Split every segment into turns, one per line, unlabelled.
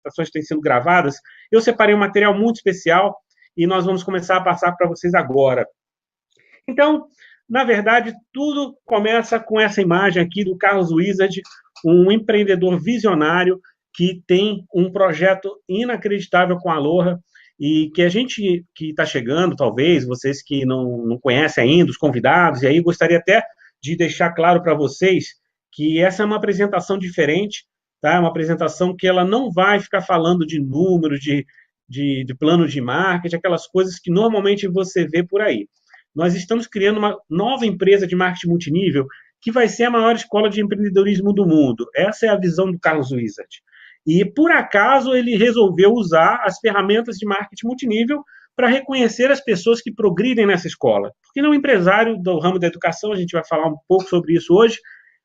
apresentações têm sido gravadas, eu separei um material muito especial e nós vamos começar a passar para vocês agora. Então, na verdade, tudo começa com essa imagem aqui do Carlos Wizard, um empreendedor visionário que tem um projeto inacreditável com a Aloha e que a gente que está chegando, talvez, vocês que não conhecem ainda, os convidados, e aí gostaria até de deixar claro para vocês que essa é uma apresentação diferente, tá? É uma apresentação que ela não vai ficar falando de números, de plano de marketing, aquelas coisas que normalmente você vê por aí. Nós estamos criando uma nova empresa de marketing multinível que vai ser a maior escola de empreendedorismo do mundo. Essa é a visão do Carlos Wizard. E, por acaso, ele resolveu usar as ferramentas de marketing multinível para reconhecer as pessoas que progridem nessa escola. Porque ele é um empresário do ramo da educação, a gente vai falar um pouco sobre isso hoje,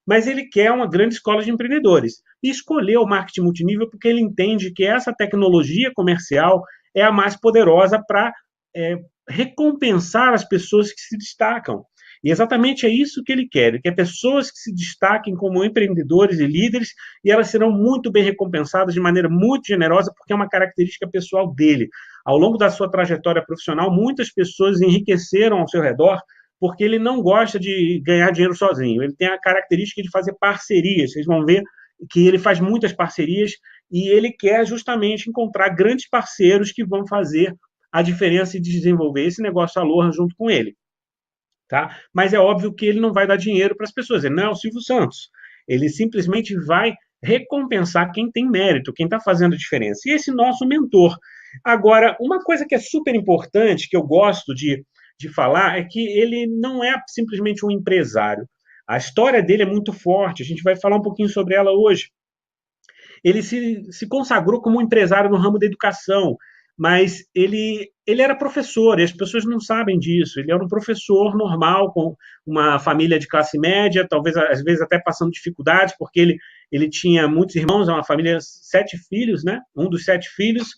mas ele quer uma grande escola de empreendedores. E escolheu o marketing multinível porque ele entende que essa tecnologia comercial é a mais poderosa para recompensar as pessoas que se destacam. E exatamente é isso que ele quer pessoas que se destaquem como empreendedores e líderes, e elas serão muito bem recompensadas de maneira muito generosa, porque é uma característica pessoal dele. Ao longo da sua trajetória profissional, muitas pessoas enriqueceram ao seu redor, porque ele não gosta de ganhar dinheiro sozinho. Ele tem a característica de fazer parcerias. Vocês vão ver que ele faz muitas parcerias, e ele quer justamente encontrar grandes parceiros que vão fazer a diferença e desenvolver esse negócio Aloha junto com ele. Tá? Mas é óbvio que ele não vai dar dinheiro para as pessoas, ele não é o Silvio Santos. Ele simplesmente vai recompensar quem tem mérito, quem está fazendo a diferença. E esse nosso mentor. Agora, uma coisa que é super importante, que eu gosto de falar, é que ele não é simplesmente um empresário. A história dele é muito forte, a gente vai falar um pouquinho sobre ela hoje. Ele se consagrou como um empresário no ramo da educação, mas ele era professor, e as pessoas não sabem disso. Ele era um professor normal, com uma família de classe média, talvez às vezes até passando dificuldades, porque ele tinha muitos irmãos, é uma família, 7 filhos, né? Um dos 7 filhos.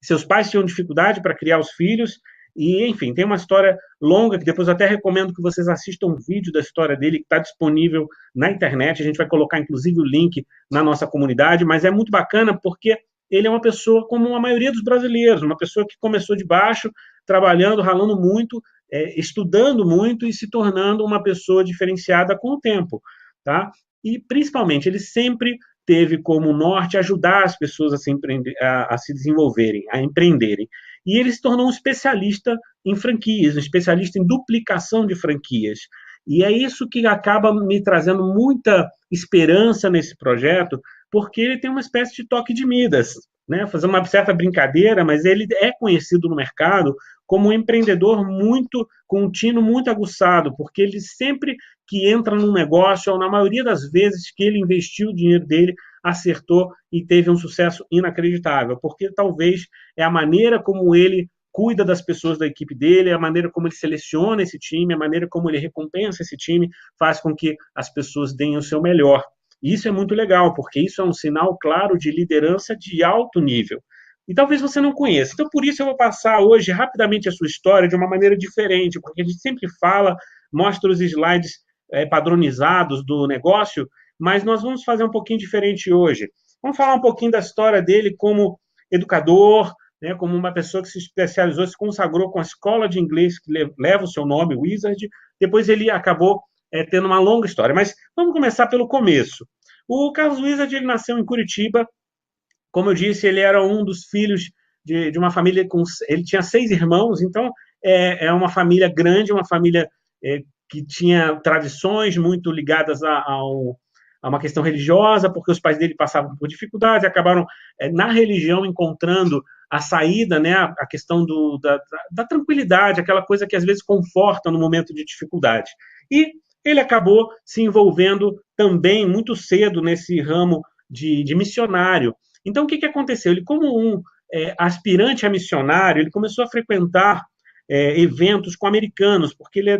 Seus pais tinham dificuldade para criar os filhos, e, enfim, tem uma história longa, que depois eu até recomendo que vocês assistam um vídeo da história dele, que está disponível na internet. A gente vai colocar, inclusive, o link na nossa comunidade, mas é muito bacana porque ele é uma pessoa como a maioria dos brasileiros, uma pessoa que começou de baixo, trabalhando, ralando muito, estudando muito e se tornando uma pessoa diferenciada com o tempo, tá? E, principalmente, ele sempre teve como norte ajudar as pessoas a se desenvolverem, a empreenderem. E ele se tornou um especialista em franquias, um especialista em duplicação de franquias. E é isso que acaba me trazendo muita esperança nesse projeto, porque ele tem uma espécie de toque de Midas, né? Fazendo uma certa brincadeira, mas ele é conhecido no mercado como um empreendedor com um tino muito aguçado, porque ele sempre que entra num negócio, ou na maioria das vezes que ele investiu o dinheiro dele, acertou e teve um sucesso inacreditável, porque talvez é a maneira como ele cuida das pessoas da equipe dele, a maneira como ele seleciona esse time, a maneira como ele recompensa esse time, faz com que as pessoas deem o seu melhor. E isso é muito legal, porque isso é um sinal claro de liderança de alto nível. E talvez você não conheça. Então, por isso eu vou passar hoje rapidamente a sua história de uma maneira diferente, porque a gente sempre fala, mostra os slides padronizados do negócio, mas nós vamos fazer um pouquinho diferente hoje. Vamos falar um pouquinho da história dele como educador, né, como uma pessoa que se especializou, se consagrou com a escola de inglês que leva o seu nome, Wizard. Depois ele acabou tendo uma longa história. Mas vamos começar pelo começo. O Carlos Wizard, ele nasceu em Curitiba. Como eu disse, ele era um dos filhos de uma família ele tinha 6 irmãos, então é uma família grande, uma família que tinha tradições muito ligadas a uma questão religiosa, porque os pais dele passavam por dificuldades e acabaram, na religião, encontrando a saída, né, a questão da tranquilidade, aquela coisa que às vezes conforta no momento de dificuldade. E ele acabou se envolvendo também muito cedo nesse ramo de missionário. Então, o que aconteceu? Ele, como um aspirante a missionário, ele começou a frequentar eventos com americanos, porque ele é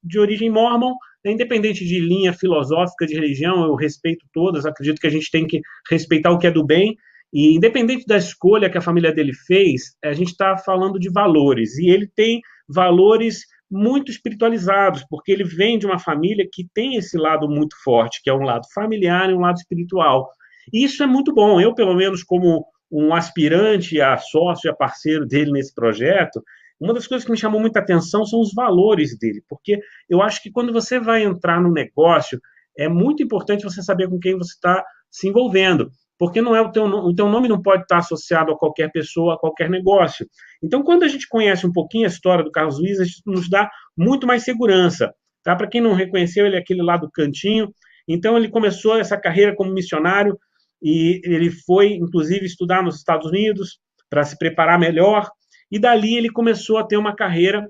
de origem mormon, né, independente de linha filosófica, de religião, eu respeito todas, acredito que a gente tem que respeitar o que é do bem, e independente da escolha que a família dele fez, a gente está falando de valores, e ele tem valores muito espiritualizados, porque ele vem de uma família que tem esse lado muito forte, que é um lado familiar e um lado espiritual. E isso é muito bom. Eu, pelo menos, como um aspirante a sócio, a parceiro dele nesse projeto, uma das coisas que me chamou muita atenção são os valores dele, porque eu acho que quando você vai entrar no negócio, é muito importante você saber com quem você está se envolvendo, porque não é o teu nome não pode estar associado a qualquer pessoa, a qualquer negócio. Então, quando a gente conhece um pouquinho a história do Carlos Luiz, a gente nos dá muito mais segurança. Tá? Para quem não reconheceu, ele é aquele lá do cantinho. Então, ele começou essa carreira como missionário e ele foi, inclusive, estudar nos Estados Unidos para se preparar melhor. E dali ele começou a ter uma carreira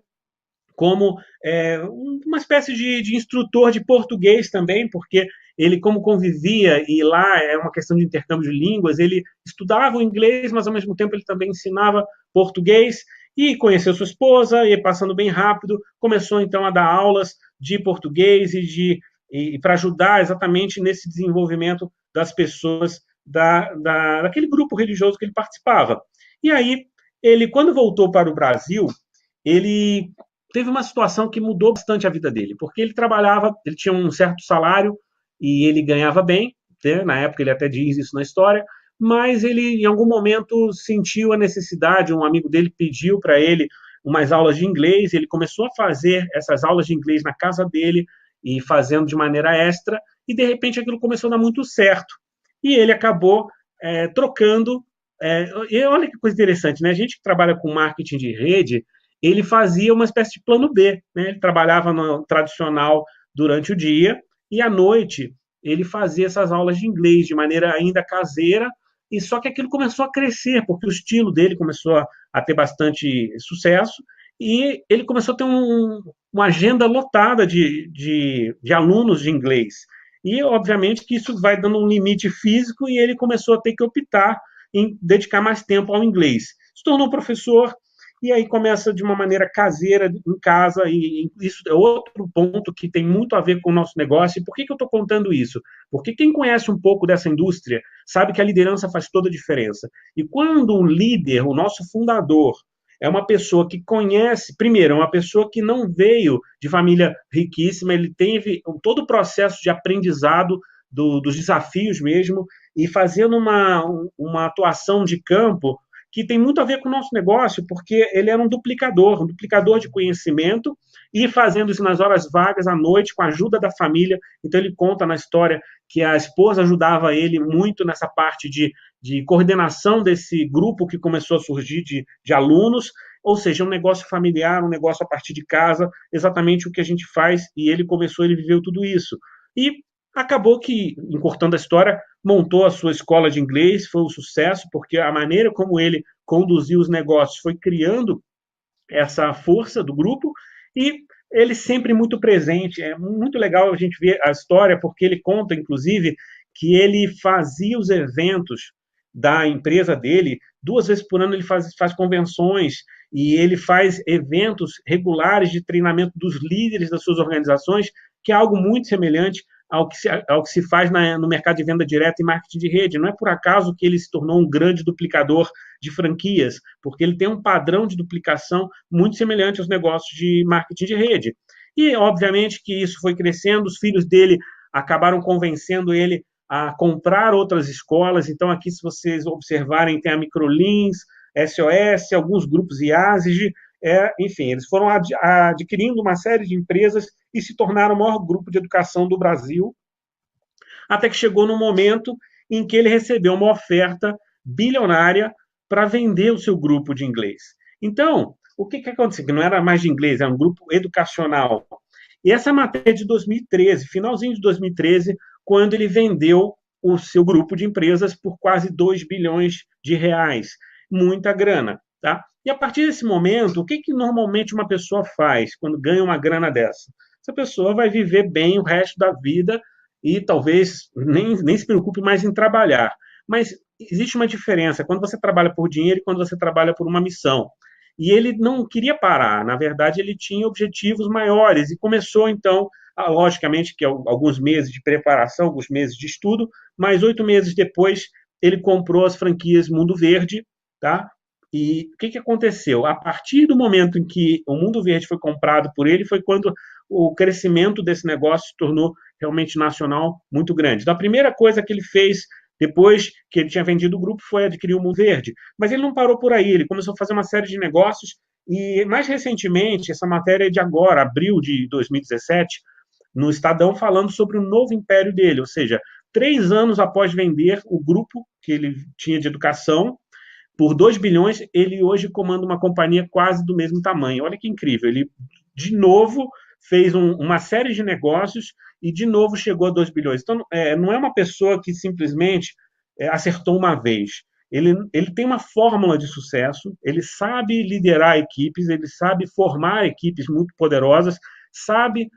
como uma espécie de instrutor de português também, porque ele, como convivia, e lá é uma questão de intercâmbio de línguas, ele estudava o inglês, mas ao mesmo tempo ele também ensinava português, e conheceu sua esposa, e passando bem rápido, começou então a dar aulas de português e para ajudar exatamente nesse desenvolvimento das pessoas daquele grupo religioso que ele participava. E aí, ele, quando voltou para o Brasil, ele teve uma situação que mudou bastante a vida dele, porque ele trabalhava, ele tinha um certo salário e ele ganhava bem, né? Na época ele até diz isso na história, mas ele em algum momento sentiu a necessidade, um amigo dele pediu para ele umas aulas de inglês, ele começou a fazer essas aulas de inglês na casa dele e fazendo de maneira extra, e de repente aquilo começou a dar muito certo. E ele acabou trocando. E olha que coisa interessante, né? A gente que trabalha com marketing de rede, ele fazia uma espécie de plano B, né? Ele trabalhava no tradicional durante o dia e à noite ele fazia essas aulas de inglês de maneira ainda caseira, e só que aquilo começou a crescer, porque o estilo dele começou a ter bastante sucesso e ele começou a ter uma agenda lotada de alunos de inglês. E, obviamente, que isso vai dando um limite físico e ele começou a ter que optar em dedicar mais tempo ao inglês. Se tornou professor e aí começa de uma maneira caseira, em casa, e isso é outro ponto que tem muito a ver com o nosso negócio. E por que eu estou contando isso? Porque quem conhece um pouco dessa indústria sabe que a liderança faz toda a diferença. E quando um líder, o nosso fundador, é uma pessoa que conhece, primeiro, é uma pessoa que não veio de família riquíssima, ele teve todo o processo de aprendizado dos desafios mesmo, e fazendo uma atuação de campo que tem muito a ver com o nosso negócio, porque ele era um duplicador de conhecimento, e fazendo isso nas horas vagas, à noite, com a ajuda da família. Então ele conta na história que a esposa ajudava ele muito nessa parte de coordenação desse grupo que começou a surgir de alunos, ou seja, um negócio familiar, um negócio a partir de casa, exatamente o que a gente faz, e ele viveu tudo isso. E acabou que, encurtando a história, montou a sua escola de inglês, foi um sucesso, porque a maneira como ele conduziu os negócios foi criando essa força do grupo, e ele sempre muito presente. É muito legal a gente ver a história, porque ele conta, inclusive, que ele fazia os eventos da empresa dele, 2 vezes por ano ele faz convenções, e ele faz eventos regulares de treinamento dos líderes das suas organizações, que é algo muito semelhante ao que se faz no mercado de venda direta e marketing de rede. Não é por acaso que ele se tornou um grande duplicador de franquias, porque ele tem um padrão de duplicação muito semelhante aos negócios de marketing de rede. E, obviamente, que isso foi crescendo, os filhos dele acabaram convencendo ele a comprar outras escolas. Então, aqui, se vocês observarem, tem a Microlins, SOS, alguns grupos IASIG, enfim, eles foram adquirindo uma série de empresas e se tornaram o maior grupo de educação do Brasil, até que chegou no momento em que ele recebeu uma oferta bilionária para vender o seu grupo de inglês. Então, o que aconteceu? Que não era mais de inglês, era um grupo educacional. E essa matéria de 2013, finalzinho de 2013, quando ele vendeu o seu grupo de empresas por quase 2 bilhões de reais. Muita grana, tá? E a partir desse momento, o que normalmente uma pessoa faz quando ganha uma grana dessa? Essa pessoa vai viver bem o resto da vida e talvez nem se preocupe mais em trabalhar. Mas existe uma diferença quando você trabalha por dinheiro e quando você trabalha por uma missão. E ele não queria parar, na verdade ele tinha objetivos maiores e começou então, logicamente que alguns meses de preparação, alguns meses de estudo, mas 8 meses depois ele comprou as franquias Mundo Verde, tá? E o que aconteceu? A partir do momento em que o Mundo Verde foi comprado por ele, foi quando o crescimento desse negócio se tornou realmente nacional muito grande. Então, a primeira coisa que ele fez Depois que ele tinha vendido o grupo, foi adquirir o Mundo Verde. Mas ele não parou por aí, ele começou a fazer uma série de negócios e, mais recentemente, essa matéria é de agora, abril de 2017, no Estadão, falando sobre o novo império dele, ou seja, 3 anos após vender o grupo que ele tinha de educação, por 2 bilhões, ele hoje comanda uma companhia quase do mesmo tamanho. Olha que incrível, ele, de novo, fez uma série de negócios e, de novo, chegou a 2 bilhões. Então, não é uma pessoa que simplesmente acertou uma vez. Ele tem uma fórmula de sucesso, ele sabe liderar equipes, ele sabe formar equipes muito poderosas, sabe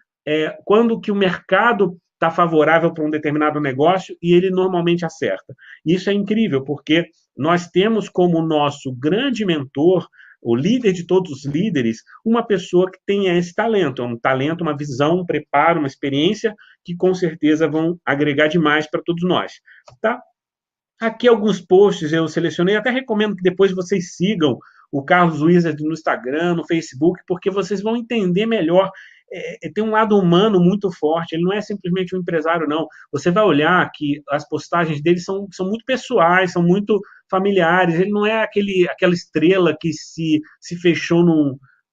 quando que o mercado está favorável para um determinado negócio e ele normalmente acerta. Isso é incrível, porque nós temos como nosso grande mentor, o líder de todos os líderes, uma pessoa que tenha esse talento, um talento, uma visão, um preparo, uma experiência que com certeza vão agregar demais para todos nós. Tá? Aqui alguns posts eu selecionei, até recomendo que depois vocês sigam o Carlos Wizard no Instagram, no Facebook, porque vocês vão entender melhor. Tem um lado humano muito forte, ele não é simplesmente um empresário, não. Você vai olhar que as postagens dele são muito pessoais, são muito familiares, ele não é aquela estrela que se fechou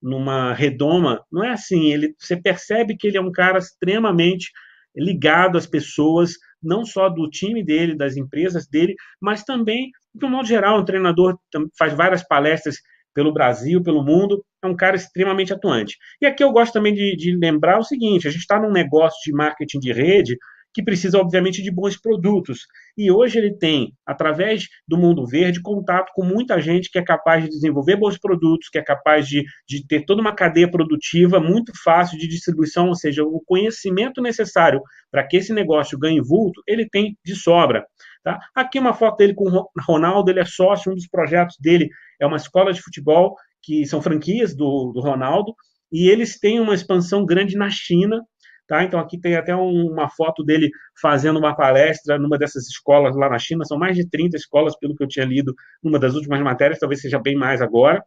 numa redoma, não é assim, você percebe que ele é um cara extremamente ligado às pessoas, não só do time dele, das empresas dele, mas também, de um modo geral, um treinador faz várias palestras pelo Brasil, pelo mundo, é um cara extremamente atuante. E aqui eu gosto também de lembrar o seguinte, a gente está num negócio de marketing de rede que precisa, obviamente, de bons produtos. E hoje ele tem, através do Mundo Verde, contato com muita gente que é capaz de desenvolver bons produtos, que é capaz de ter toda uma cadeia produtiva muito fácil de distribuição, ou seja, o conhecimento necessário para que esse negócio ganhe vulto, ele tem de sobra. Tá? Aqui uma foto dele com o Ronaldo, ele é sócio, um dos projetos dele é uma escola de futebol, que são franquias do Ronaldo, e eles têm uma expansão grande na China. Tá? Então, aqui tem até uma foto dele fazendo uma palestra numa dessas escolas lá na China. São mais de 30 escolas, pelo que eu tinha lido numa das últimas matérias, talvez seja bem mais agora.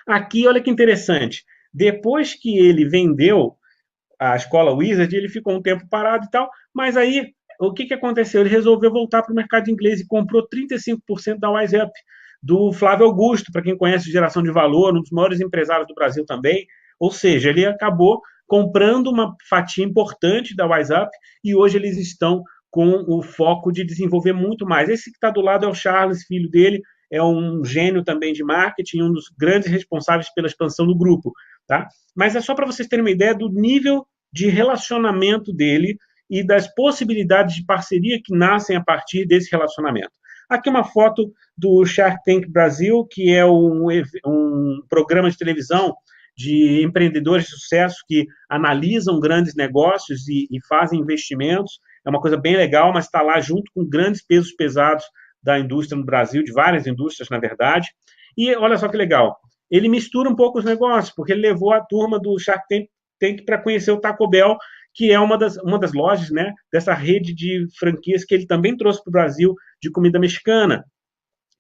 Aqui, olha que interessante. Depois que ele vendeu a escola Wizard, ele ficou um tempo parado e tal, mas aí, o que aconteceu? Ele resolveu voltar para o mercado inglês e comprou 35% da WiseUp, do Flávio Augusto, para quem conhece Geração de Valor, um dos maiores empresários do Brasil também. Ou seja, ele acabou comprando uma fatia importante da WiseUp e hoje eles estão com o foco de desenvolver muito mais. Esse que está do lado é o Charles, filho dele, é um gênio também de marketing, um dos grandes responsáveis pela expansão do grupo. Tá? Mas é só para vocês terem uma ideia do nível de relacionamento dele e das possibilidades de parceria que nascem a partir desse relacionamento. Aqui uma foto do Shark Tank Brasil, que é um programa de televisão de empreendedores de sucesso que analisam grandes negócios e fazem investimentos. É uma coisa bem legal, mas está lá junto com grandes pesos pesados da indústria no Brasil, de várias indústrias, na verdade. E olha só que legal, ele mistura um pouco os negócios, porque ele levou a turma do Shark Tank para conhecer o Taco Bell, que é uma das lojas, né, dessa rede de franquias que ele também trouxe para o Brasil de comida mexicana.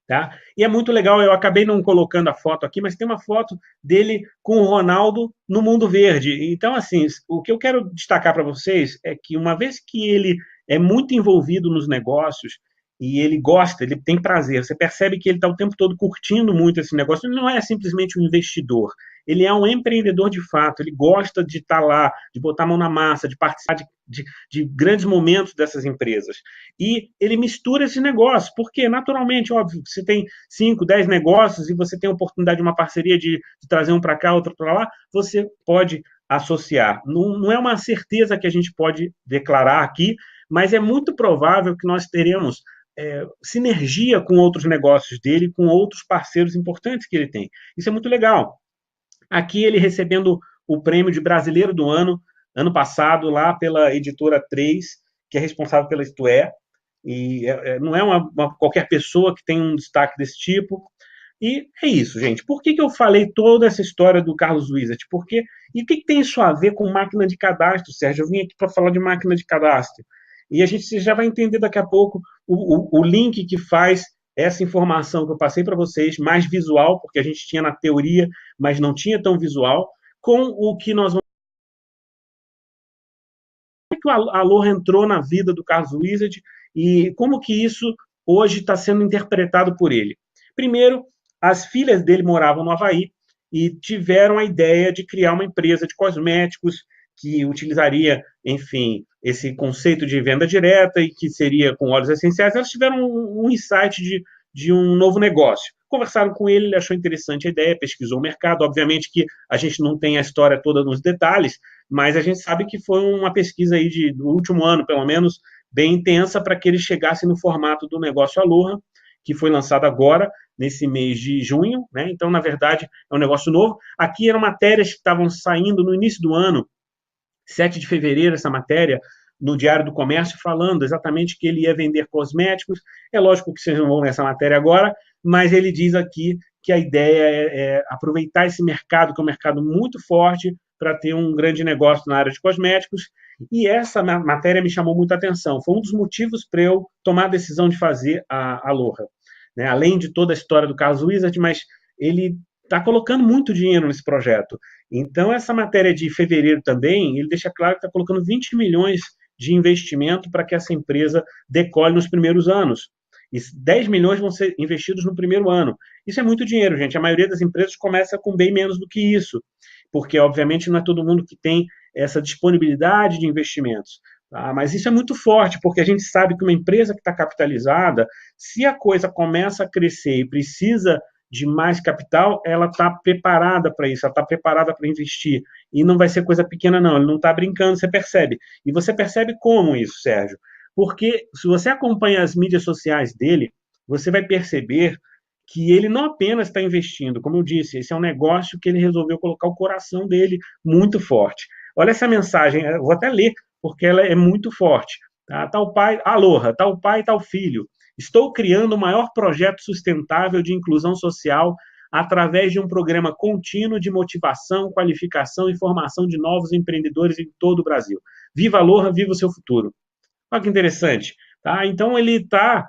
Tá? E é muito legal, eu acabei não colocando a foto aqui, mas tem uma foto dele com o Ronaldo no Mundo Verde. Então, assim, o que eu quero destacar para vocês é que uma vez que ele é muito envolvido nos negócios e ele gosta, ele tem prazer, você percebe que ele está o tempo todo curtindo muito esse negócio, ele não é simplesmente um investidor, ele é um empreendedor de fato, ele gosta de estar lá, de botar a mão na massa, de participar de grandes momentos dessas empresas. E ele mistura esses negócios, porque naturalmente, óbvio, você tem 5, 10 negócios e você tem a oportunidade de uma parceria de trazer um para cá, outro para lá, você pode associar. Não é uma certeza que a gente pode declarar aqui, mas é muito provável que nós teremos sinergia com outros negócios dele, com outros parceiros importantes que ele tem. Isso é muito legal. Aqui ele recebendo o prêmio de Brasileiro do ano passado, lá pela editora 3, que é responsável pela Isto É, e não é qualquer pessoa que tem um destaque desse tipo. E é isso, gente. Por que eu falei toda essa história do Carlos Wizard? E o que tem isso a ver com máquina de cadastro, Sérgio? Eu vim aqui para falar de máquina de cadastro. E você já vai entender daqui a pouco o link que faz essa informação que eu passei para vocês, mais visual, porque a gente tinha na teoria, mas não tinha tão visual, com o que nós vamos... Como é que o Aloha entrou na vida do Carlos Wizard e como que isso hoje está sendo interpretado por ele. Primeiro, as filhas dele moravam no Havaí e tiveram a ideia de criar uma empresa de cosméticos que utilizaria, enfim, esse conceito de venda direta e que seria com óleos essenciais. Elas tiveram um insight de um novo negócio. Conversaram com ele, ele achou interessante a ideia, pesquisou o mercado. Obviamente que a gente não tem a história toda nos detalhes, mas a gente sabe que foi uma pesquisa aí do último ano, pelo menos, bem intensa para que ele chegasse no formato do negócio Aloha, que foi lançado agora, nesse mês de junho, né? Então, na verdade, é um negócio novo. Aqui eram matérias que estavam saindo no início do ano, 7 de fevereiro, essa matéria, no Diário do Comércio, falando exatamente que ele ia vender cosméticos. É lógico que vocês não vão ler essa matéria agora, mas ele diz aqui que a ideia é aproveitar esse mercado, que é um mercado muito forte, para ter um grande negócio na área de cosméticos. E essa matéria me chamou muita atenção. Foi um dos motivos para eu tomar a decisão de fazer a Aloha. Né? Além de toda a história do Carlos Wizard, mas ele está colocando muito dinheiro nesse projeto. Então, essa matéria de fevereiro também, ele deixa claro que está colocando 20 milhões de investimento para que essa empresa decole nos primeiros anos. E 10 milhões vão ser investidos no primeiro ano. Isso é muito dinheiro, gente. A maioria das empresas começa com bem menos do que isso, porque, obviamente, não é todo mundo que tem essa disponibilidade de investimentos. Tá? Mas isso é muito forte, porque a gente sabe que uma empresa que está capitalizada, se a coisa começa a crescer e precisa de mais capital, ela está preparada para isso, ela está preparada para investir. E não vai ser coisa pequena, não. Ele não está brincando, você percebe. E você percebe como isso, Sérgio? Porque se você acompanha as mídias sociais dele, você vai perceber que ele não apenas está investindo, como eu disse, esse é um negócio que ele resolveu colocar o coração dele muito forte. Olha essa mensagem, eu vou até ler, porque ela é muito forte. Tá? Tal pai, Aloha, tal pai, tal filho. Estou criando o maior projeto sustentável de inclusão social através de um programa contínuo de motivação, qualificação e formação de novos empreendedores em todo o Brasil. Viva Aloha, viva o seu futuro. Olha que interessante. Tá? Então, ele está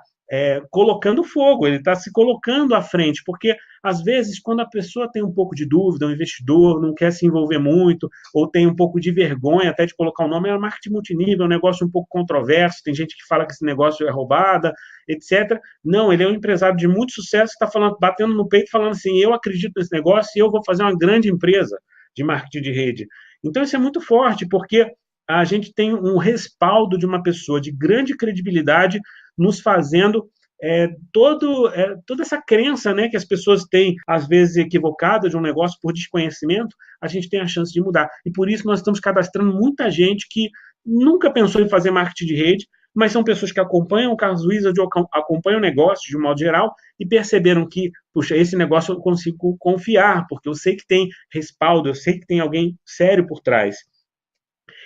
colocando fogo, ele está se colocando à frente, porque, às vezes, quando a pessoa tem um pouco de dúvida, um investidor não quer se envolver muito, ou tem um pouco de vergonha até de colocar o nome, é marketing multinível, é um negócio um pouco controverso, tem gente que fala que esse negócio é roubada, etc. Não, ele é um empresário de muito sucesso que está batendo no peito, falando assim, eu acredito nesse negócio e eu vou fazer uma grande empresa de marketing de rede. Então, isso é muito forte, porque a gente tem um respaldo de uma pessoa de grande credibilidade nos fazendo toda essa crença, né, que as pessoas têm, às vezes, equivocada de um negócio por desconhecimento, a gente tem a chance de mudar. E por isso nós estamos cadastrando muita gente que nunca pensou em fazer marketing de rede, mas são pessoas que acompanham o Carlos Wizard, acompanham o negócio de um modo geral e perceberam que, puxa, esse negócio eu consigo confiar, porque eu sei que tem respaldo, eu sei que tem alguém sério por trás.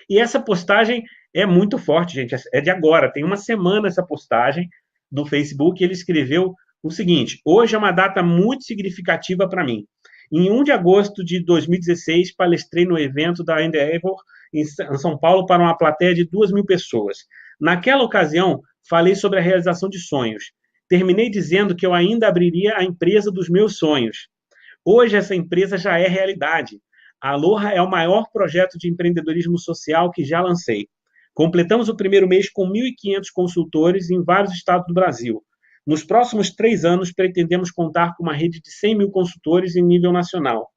E essa postagem é muito forte, gente. É de agora, tem uma semana essa postagem no Facebook. Ele escreveu o seguinte: hoje é uma data muito significativa para mim. Em 1 de agosto de 2016, palestrei no evento da Endeavor em São Paulo para uma plateia de 2.000 pessoas. Naquela ocasião, falei sobre a realização de sonhos. Terminei dizendo que eu ainda abriria a empresa dos meus sonhos. Hoje essa empresa já é realidade. A Aloha é o maior projeto de empreendedorismo social que já lancei. Completamos o primeiro mês com 1.500 consultores em vários estados do Brasil. Nos próximos 3 anos, pretendemos contar com uma rede de 100 mil consultores em nível nacional.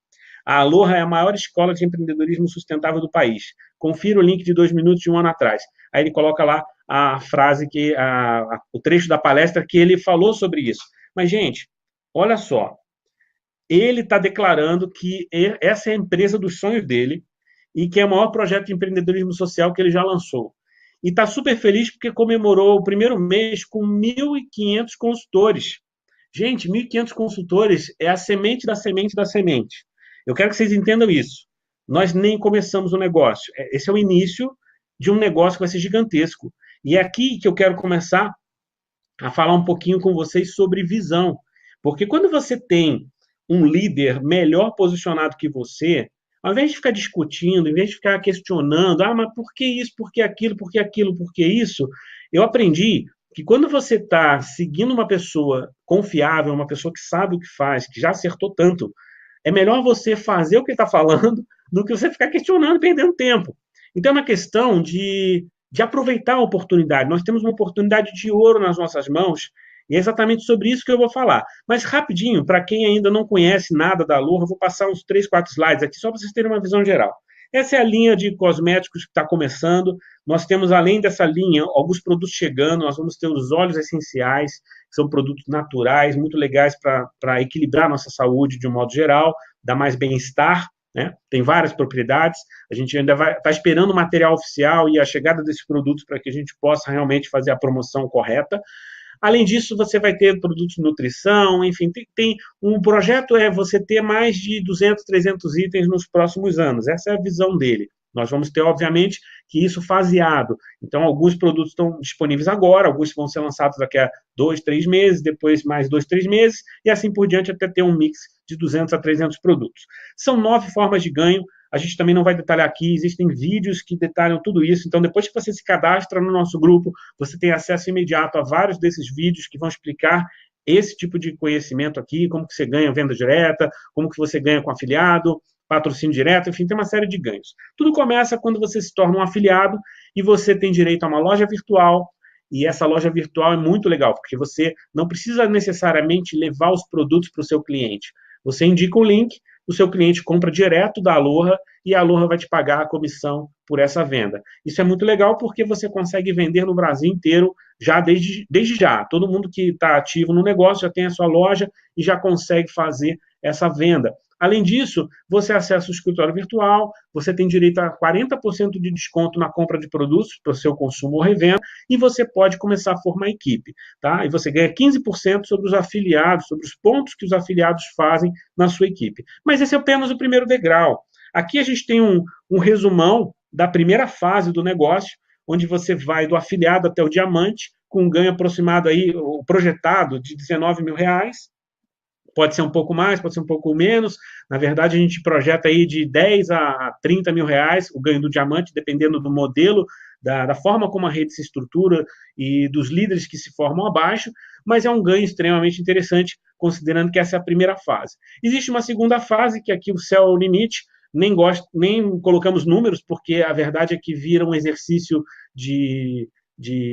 A Aloha é a maior escola de empreendedorismo sustentável do país. Confira o link de 2 minutos de um ano atrás. Aí ele coloca lá a frase, o trecho da palestra que ele falou sobre isso. Mas, gente, olha só. Ele está declarando que essa é a empresa dos sonhos dele e que é o maior projeto de empreendedorismo social que ele já lançou. E está super feliz porque comemorou o primeiro mês com 1.500 consultores. Gente, 1.500 consultores é a semente da semente da semente. Eu quero que vocês entendam isso. Nós nem começamos o negócio. Esse é o início de um negócio que vai ser gigantesco. E é aqui que eu quero começar a falar um pouquinho com vocês sobre visão. Porque quando você tem um líder melhor posicionado que você, ao invés de ficar discutindo, ao invés de ficar questionando, mas por que isso, por que aquilo, por que aquilo, por que isso, eu aprendi que quando você está seguindo uma pessoa confiável, uma pessoa que sabe o que faz, que já acertou tanto, é melhor você fazer o que ele está falando do que você ficar questionando e perdendo tempo. Então é uma questão de de aproveitar a oportunidade. Nós temos uma oportunidade de ouro nas nossas mãos, e é exatamente sobre isso que eu vou falar. Mas rapidinho, para quem ainda não conhece nada da Aloha, eu vou passar uns 3, 4 slides aqui, só para vocês terem uma visão geral. Essa é a linha de cosméticos que está começando. Nós temos, além dessa linha, alguns produtos chegando. Nós vamos ter os óleos essenciais, que são produtos naturais, muito legais para equilibrar nossa saúde de um modo geral, dar mais bem-estar, né? Tem várias propriedades. A gente ainda está esperando o material oficial e a chegada desses produtos para que a gente possa realmente fazer a promoção correta. Além disso, você vai ter produtos de nutrição, enfim, um projeto é você ter mais de 200, 300 itens nos próximos anos. Essa é a visão dele. Nós vamos ter, obviamente, que isso faseado. Então, alguns produtos estão disponíveis agora, alguns vão ser lançados daqui a 2, 3 meses, depois mais 2, 3 meses, e assim por diante, até ter um mix de 200 a 300 produtos. São 9 formas de ganho. A gente também não vai detalhar aqui, existem vídeos que detalham tudo isso. Então, depois que você se cadastra no nosso grupo, você tem acesso imediato a vários desses vídeos que vão explicar esse tipo de conhecimento aqui, como que você ganha venda direta, como que você ganha com afiliado, patrocínio direto, enfim, tem uma série de ganhos. Tudo começa quando você se torna um afiliado e você tem direito a uma loja virtual, e essa loja virtual é muito legal, porque você não precisa necessariamente levar os produtos para o seu cliente. Você indica o link, o seu cliente compra direto da Aloha e a Aloha vai te pagar a comissão por essa venda. Isso é muito legal porque você consegue vender no Brasil inteiro já desde já. Todo mundo que está ativo no negócio já tem a sua loja e já consegue fazer essa venda. Além disso, você acessa o escritório virtual, você tem direito a 40% de desconto na compra de produtos para o seu consumo ou revenda, e você pode começar a formar equipe, tá? E você ganha 15% sobre os afiliados, sobre os pontos que os afiliados fazem na sua equipe. Mas esse é apenas o primeiro degrau. Aqui a gente tem um resumão da primeira fase do negócio, onde você vai do afiliado até o diamante, com um ganho aproximado aí, o projetado de R$19 mil. Pode ser um pouco mais, pode ser um pouco menos. Na verdade, a gente projeta aí de 10 a 30 mil reais o ganho do diamante, dependendo do modelo, da forma como a rede se estrutura e dos líderes que se formam abaixo, mas é um ganho extremamente interessante, considerando que essa é a primeira fase. Existe uma segunda fase, que aqui o céu é o limite, nem colocamos números, porque a verdade é que vira um exercício de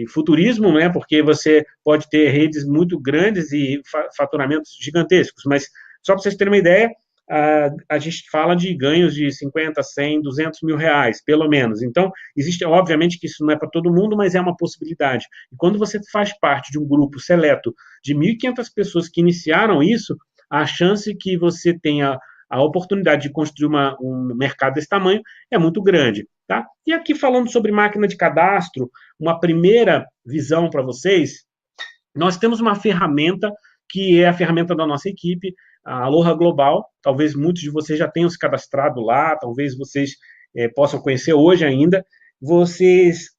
futurismo, né? Porque você pode ter redes muito grandes e faturamentos gigantescos, mas só para vocês terem uma ideia, a gente fala de ganhos de 50, 100, 200 mil reais, pelo menos. Então, existe, obviamente, que isso não é para todo mundo, mas é uma possibilidade. E quando você faz parte de um grupo seleto de 1.500 pessoas que iniciaram isso, a chance que você tenha a oportunidade de construir um mercado desse tamanho é muito grande. Tá? E aqui falando sobre máquina de cadastro, uma primeira visão para vocês, nós temos uma ferramenta que é a ferramenta da nossa equipe, a Aloha Global. Talvez muitos de vocês já tenham se cadastrado lá, talvez vocês possam conhecer hoje ainda.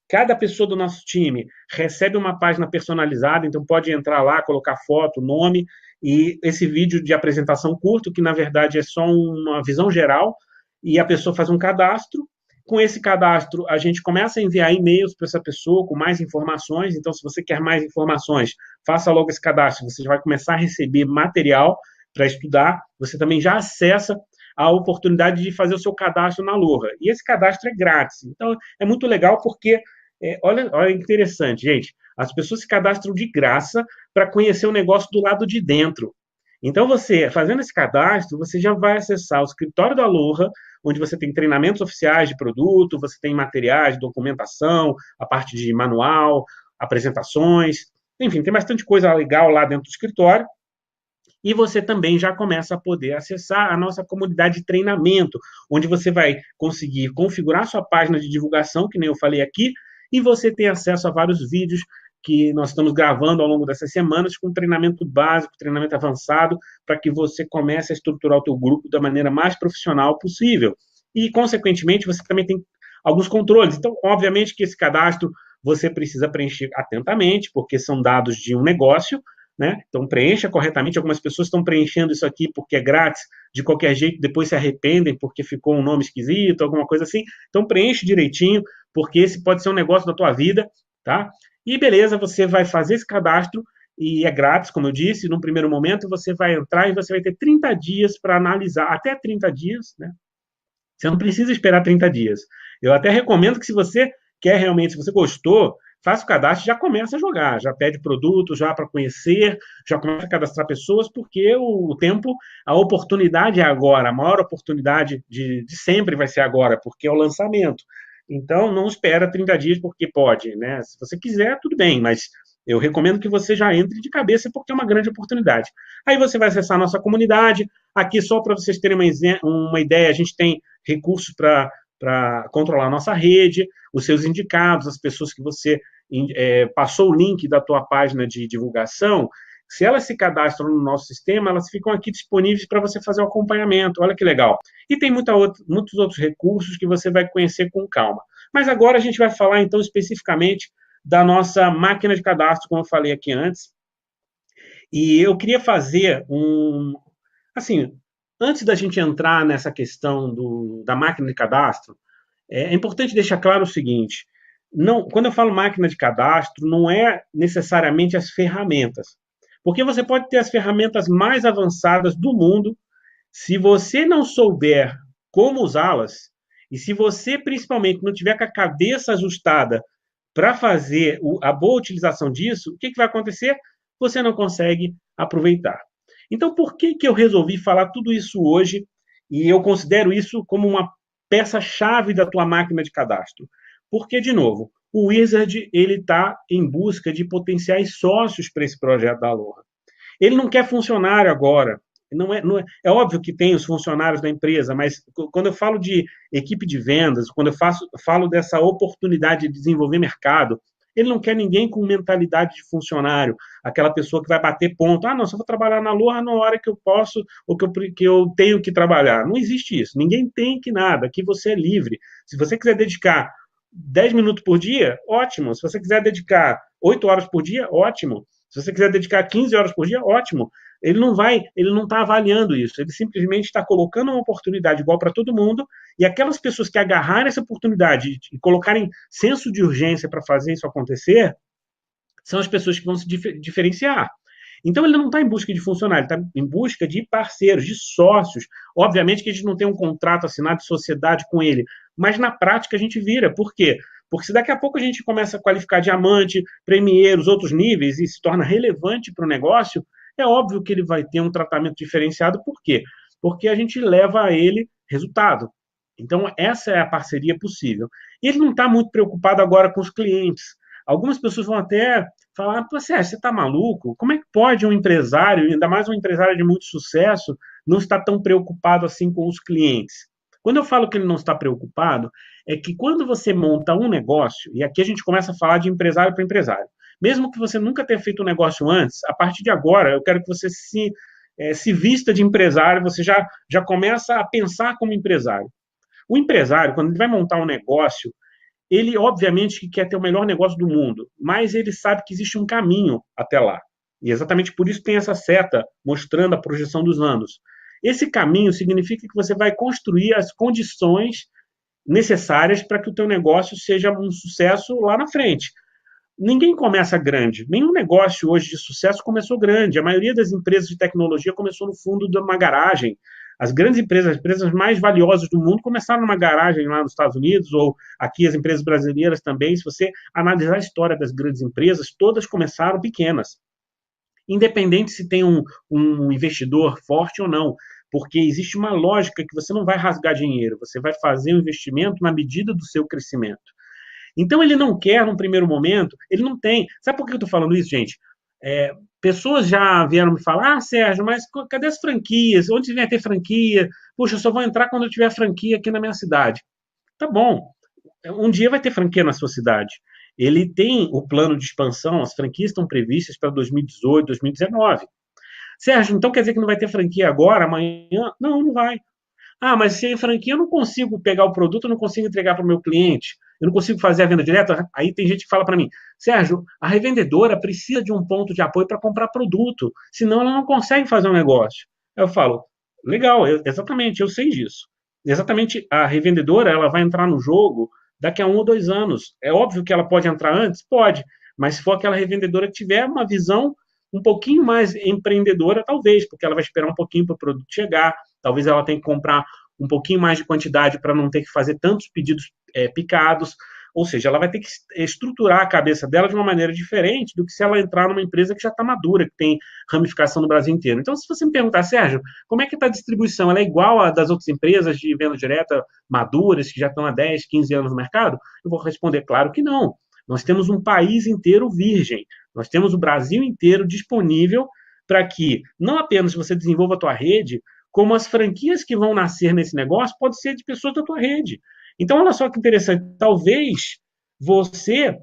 Cada pessoa do nosso time recebe uma página personalizada, então pode entrar lá, colocar foto, nome, e esse vídeo de apresentação curto, que na verdade é só uma visão geral, e a pessoa faz um cadastro. Com esse cadastro, a gente começa a enviar e-mails para essa pessoa com mais informações. Então, se você quer mais informações, faça logo esse cadastro. Você vai começar a receber material para estudar. Você também já acessa a oportunidade de fazer o seu cadastro na Aloha. E esse cadastro é grátis. Então, é muito legal porque, olha que interessante, gente. As pessoas se cadastram de graça para conhecer o negócio do lado de dentro. Então, você, fazendo esse cadastro, você já vai acessar o escritório da Aloha, onde você tem treinamentos oficiais de produto, você tem materiais, documentação, a parte de manual, apresentações, enfim, tem bastante coisa legal lá dentro do escritório. E você também já começa a poder acessar a nossa comunidade de treinamento, onde você vai conseguir configurar sua página de divulgação, que nem eu falei aqui, e você tem acesso a vários vídeos que nós estamos gravando ao longo dessas semanas com treinamento básico, treinamento avançado, para que você comece a estruturar o teu grupo da maneira mais profissional possível. E, consequentemente, você também tem alguns controles. Então, obviamente que esse cadastro você precisa preencher atentamente, porque são dados de um negócio, né? Então, preencha corretamente. Algumas pessoas estão preenchendo isso aqui porque é grátis, de qualquer jeito, depois se arrependem porque ficou um nome esquisito, alguma coisa assim. Então, preenche direitinho, porque esse pode ser um negócio da tua vida, tá? E beleza, você vai fazer esse cadastro e é grátis, como eu disse. No primeiro momento, você vai entrar e você vai ter 30 dias para analisar, até 30 dias, né? Você não precisa esperar 30 dias. Eu até recomendo que, se você quer realmente, se você gostou, faz o cadastro e já começa a jogar, já pede produto, já para conhecer, já começa a cadastrar pessoas, porque o tempo, a oportunidade é agora, a maior oportunidade de sempre vai ser agora, porque é o lançamento. Então, não espera 30 dias, porque pode, né? Se você quiser, tudo bem, mas eu recomendo que você já entre de cabeça, porque é uma grande oportunidade. Aí você vai acessar a nossa comunidade. Aqui, só para vocês terem uma ideia, a gente tem recursos para controlar a nossa rede, os seus indicados, as pessoas que você passou o link da tua página de divulgação, se elas se cadastram no nosso sistema, elas ficam aqui disponíveis para você fazer o acompanhamento. Olha que legal. E tem muitos outros recursos que você vai conhecer com calma. Mas agora a gente vai falar, então, especificamente da nossa máquina de cadastro, como eu falei aqui antes. E eu queria fazer assim, antes da gente entrar nessa questão da máquina de cadastro, é importante deixar claro o seguinte: não, quando eu falo máquina de cadastro, não é necessariamente as ferramentas. Porque você pode ter as ferramentas mais avançadas do mundo, se você não souber como usá-las, e se você, principalmente, não tiver com a cabeça ajustada para fazer a boa utilização disso, o que vai acontecer? Você não consegue aproveitar. Então, por que eu resolvi falar tudo isso hoje? E eu considero isso como uma peça-chave da tua máquina de cadastro. Porque, de novo, o Wizard está em busca de potenciais sócios para esse projeto da Aloha. Ele não quer funcionário agora. É óbvio que tem os funcionários da empresa, mas quando eu falo de equipe de vendas, quando eu falo dessa oportunidade de desenvolver mercado, ele não quer ninguém com mentalidade de funcionário, aquela pessoa que vai bater ponto. Ah, não, só vou trabalhar na Aloha na hora que eu posso ou que eu tenho que trabalhar. Não existe isso. Ninguém tem que nada. Aqui você é livre. Se você quiser dedicar 10 minutos por dia, ótimo. Se você quiser dedicar 8 horas por dia, ótimo. Se você quiser dedicar 15 horas por dia, ótimo. Ele não está avaliando isso. Ele simplesmente está colocando uma oportunidade igual para todo mundo, e aquelas pessoas que agarrarem essa oportunidade e colocarem senso de urgência para fazer isso acontecer, são as pessoas que vão se diferenciar. Então, ele não está em busca de funcionário, ele está em busca de parceiros, de sócios. Obviamente que a gente não tem um contrato assinado de sociedade com ele, mas na prática a gente vira. Por quê? Porque se daqui a pouco a gente começa a qualificar diamante, premier, os outros níveis, e se torna relevante para o negócio, é óbvio que ele vai ter um tratamento diferenciado. Por quê? Porque a gente leva a ele resultado. Então, essa é a parceria possível. E ele não está muito preocupado agora com os clientes. Algumas pessoas vão até falar: você está maluco? Como é que pode um empresário, ainda mais um empresário de muito sucesso, não estar tão preocupado assim com os clientes? Quando eu falo que ele não está preocupado, é que quando você monta um negócio, e aqui a gente começa a falar de empresário para empresário, mesmo que você nunca tenha feito um negócio antes, a partir de agora, eu quero que você se vista de empresário, você já começa a pensar como empresário. O empresário, quando ele vai montar um negócio, ele, obviamente, quer ter o melhor negócio do mundo, mas ele sabe que existe um caminho até lá. E exatamente por isso tem essa seta mostrando a projeção dos anos. Esse caminho significa que você vai construir as condições necessárias para que o teu negócio seja um sucesso lá na frente. Ninguém começa grande. Nenhum negócio hoje de sucesso começou grande. A maioria das empresas de tecnologia começou no fundo de uma garagem. As grandes empresas, as empresas mais valiosas do mundo, começaram numa garagem lá nos Estados Unidos, ou aqui as empresas brasileiras também. Se você analisar a história das grandes empresas, todas começaram pequenas. Independente se tem um investidor forte ou não, porque existe uma lógica que você não vai rasgar dinheiro, você vai fazer um investimento na medida do seu crescimento. Então, ele não quer, num primeiro momento, ele não tem. Sabe por que eu estou falando isso, gente? Pessoas já vieram me falar: ah, Sérgio, mas cadê as franquias? Onde vai ter franquia? Puxa, eu só vou entrar quando eu tiver franquia aqui na minha cidade. Tá bom, um dia vai ter franquia na sua cidade. Ele tem o plano de expansão, as franquias estão previstas para 2018, 2019. Sérgio, então quer dizer que não vai ter franquia agora, amanhã? Não, não vai. Ah, mas sem franquia eu não consigo pegar o produto, eu não consigo entregar para o meu cliente, eu não consigo fazer a venda direta. Aí tem gente que fala para mim: Sérgio, a revendedora precisa de um ponto de apoio para comprar produto, senão ela não consegue fazer um negócio. Aí eu falo: legal, exatamente, eu sei disso. Exatamente, a revendedora ela vai entrar no jogo daqui a 1 ou 2 anos. É óbvio que ela pode entrar antes? Pode, mas se for aquela revendedora que tiver uma visão um pouquinho mais empreendedora, talvez, porque ela vai esperar um pouquinho para o produto chegar, talvez ela tenha que comprar um pouquinho mais de quantidade para não ter que fazer tantos pedidos picados, ou seja, ela vai ter que estruturar a cabeça dela de uma maneira diferente do que se ela entrar numa empresa que já está madura, que tem ramificação no Brasil inteiro. Então, se você me perguntar, Sérgio, como é que está a distribuição? Ela é igual a das outras empresas de venda direta maduras, que já estão há 10, 15 anos no mercado? Eu vou responder, claro que não. Nós temos um país inteiro virgem. Nós temos o Brasil inteiro disponível para que não apenas você desenvolva a tua rede, como as franquias que vão nascer nesse negócio podem ser de pessoas da tua rede. Então, olha só que interessante. Talvez você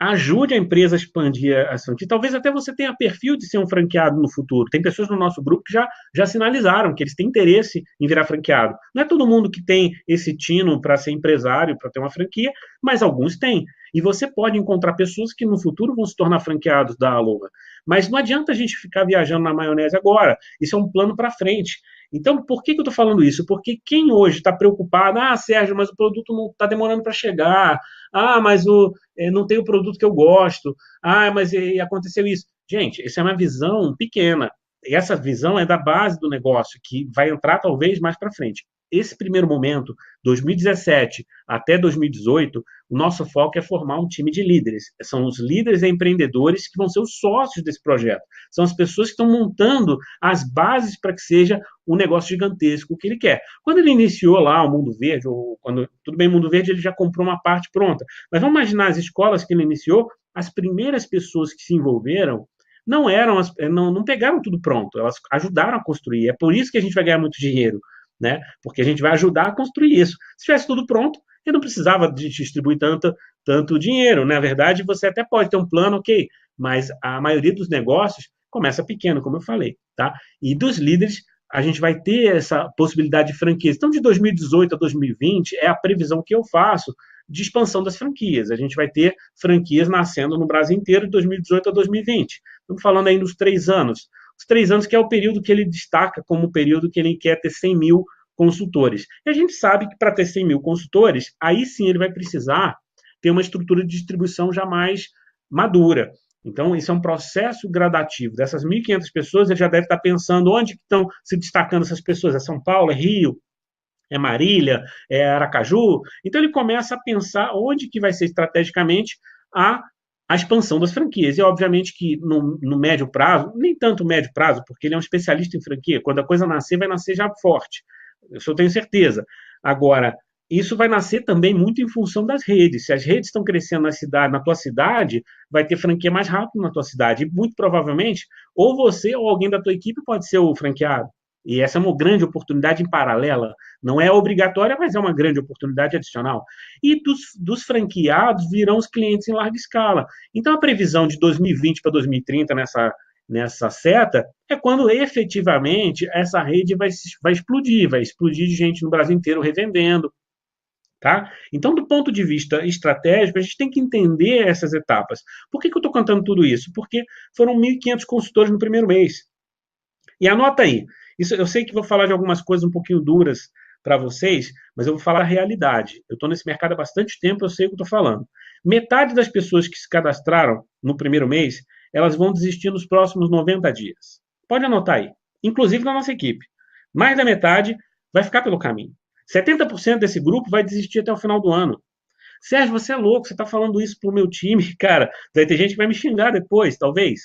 ajude a empresa a expandir as franquias. Talvez até você tenha perfil de ser um franqueado no futuro. Tem pessoas no nosso grupo que já sinalizaram que eles têm interesse em virar franqueado. Não é todo mundo que tem esse tino para ser empresário, para ter uma franquia, mas alguns têm. E você pode encontrar pessoas que no futuro vão se tornar franqueados da Aloha. Mas não adianta a gente ficar viajando na maionese agora. Isso é um plano para frente. Então, por que eu estou falando isso? Porque quem hoje está preocupado, Sérgio, mas o produto não está demorando para chegar, mas não tem o produto que eu gosto, mas aconteceu isso. Gente, essa é uma visão pequena. E essa visão é da base do negócio, que vai entrar talvez mais para frente. Esse primeiro momento, 2017 até 2018, o nosso foco é formar um time de líderes. São os líderes e empreendedores que vão ser os sócios desse projeto. São as pessoas que estão montando as bases para que seja um negócio gigantesco que ele quer. Quando ele iniciou lá o Mundo Verde, tudo bem, o Mundo Verde ele já comprou uma parte pronta, mas vamos imaginar as escolas que ele iniciou, as primeiras pessoas que se envolveram não pegaram tudo pronto, elas ajudaram a construir. É por isso que a gente vai ganhar muito dinheiro, né? Porque a gente vai ajudar a construir isso. Se tivesse tudo pronto, eu não precisava de distribuir tanto dinheiro. Na verdade, você até pode ter um plano, ok, mas a maioria dos negócios começa pequeno, como eu falei, tá? E dos líderes, a gente vai ter essa possibilidade de franquias. Então, de 2018 a 2020, é a previsão que eu faço de expansão das franquias. A gente vai ter franquias nascendo no Brasil inteiro de 2018 a 2020. Estamos falando aí dos 3 anos. Os 3 anos que é o período que ele destaca como o período que ele quer ter 100 mil consultores. E a gente sabe que para ter 100 mil consultores, aí sim ele vai precisar ter uma estrutura de distribuição já mais madura. Então, isso é um processo gradativo. Dessas 1.500 pessoas, ele já deve estar pensando onde estão se destacando essas pessoas. É São Paulo, é Rio, é Marília, é Aracaju. Então, ele começa a pensar onde que vai ser estrategicamente a expansão das franquias. E, obviamente, que no médio prazo, nem tanto médio prazo, porque ele é um especialista em franquia. Quando a coisa nascer, vai nascer já forte. Isso eu tenho certeza. Agora, isso vai nascer também muito em função das redes. Se as redes estão crescendo na tua cidade, vai ter franquia mais rápido na tua cidade. E muito provavelmente, ou você ou alguém da tua equipe pode ser o franqueado. E essa é uma grande oportunidade em paralela. Não é obrigatória, mas é uma grande oportunidade adicional. E dos franqueados virão os clientes em larga escala. Então, a previsão de 2020 para 2030 nessa seta é quando efetivamente essa rede vai explodir de gente no Brasil inteiro revendendo. Tá? Então, do ponto de vista estratégico, a gente tem que entender essas etapas. Por que eu estou contando tudo isso? Porque foram 1.500 consultores no primeiro mês. E anota aí, eu sei que vou falar de algumas coisas um pouquinho duras para vocês, mas eu vou falar a realidade. Eu estou nesse mercado há bastante tempo, eu sei o que estou falando. Metade das pessoas que se cadastraram no primeiro mês, elas vão desistir nos próximos 90 dias. Pode anotar aí, inclusive na nossa equipe. Mais da metade vai ficar pelo caminho. 70% desse grupo vai desistir até o final do ano. Sérgio, você é louco, você está falando isso para o meu time, cara. Vai ter gente que vai me xingar depois, talvez.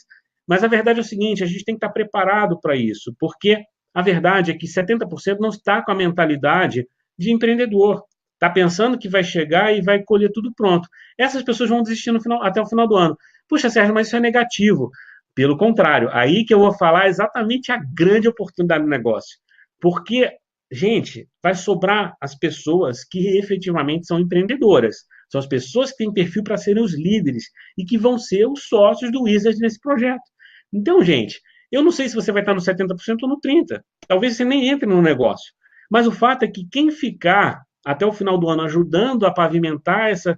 Mas a verdade é o seguinte, a gente tem que estar preparado para isso, porque a verdade é que 70% não está com a mentalidade de empreendedor. Está pensando que vai chegar e vai colher tudo pronto. Essas pessoas vão desistir até o final do ano. Puxa, Sérgio, mas isso é negativo. Pelo contrário, aí que eu vou falar exatamente a grande oportunidade do negócio. Porque, gente, vai sobrar as pessoas que efetivamente são empreendedoras. São as pessoas que têm perfil para serem os líderes e que vão ser os sócios do Wizard nesse projeto. Então, gente, eu não sei se você vai estar no 70% ou no 30%. Talvez você nem entre no negócio. Mas o fato é que quem ficar até o final do ano ajudando a pavimentar essa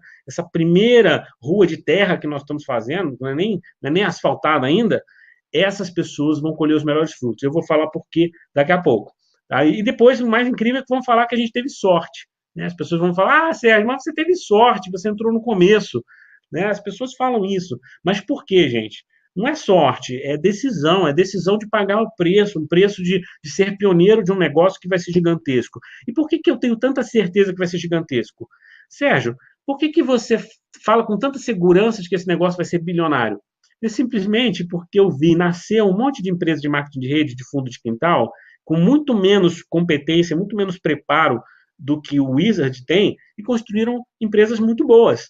primeira rua de terra que nós estamos fazendo, não é nem asfaltada ainda, essas pessoas vão colher os melhores frutos. Eu vou falar por quê daqui a pouco. Tá? E depois, o mais incrível é que vão falar que a gente teve sorte. Né? As pessoas vão falar, Sérgio, mas você teve sorte, você entrou no começo. Né? As pessoas falam isso. Mas por quê, gente? Não é sorte, é decisão de pagar o preço, um preço de ser pioneiro de um negócio que vai ser gigantesco. E por que eu tenho tanta certeza que vai ser gigantesco? Sérgio, Por que que você fala com tanta segurança de que esse negócio vai ser bilionário? É simplesmente porque eu vi nascer um monte de empresas de marketing de rede, de fundo de quintal, com muito menos competência, muito menos preparo do que o Wizard tem, e construíram empresas muito boas.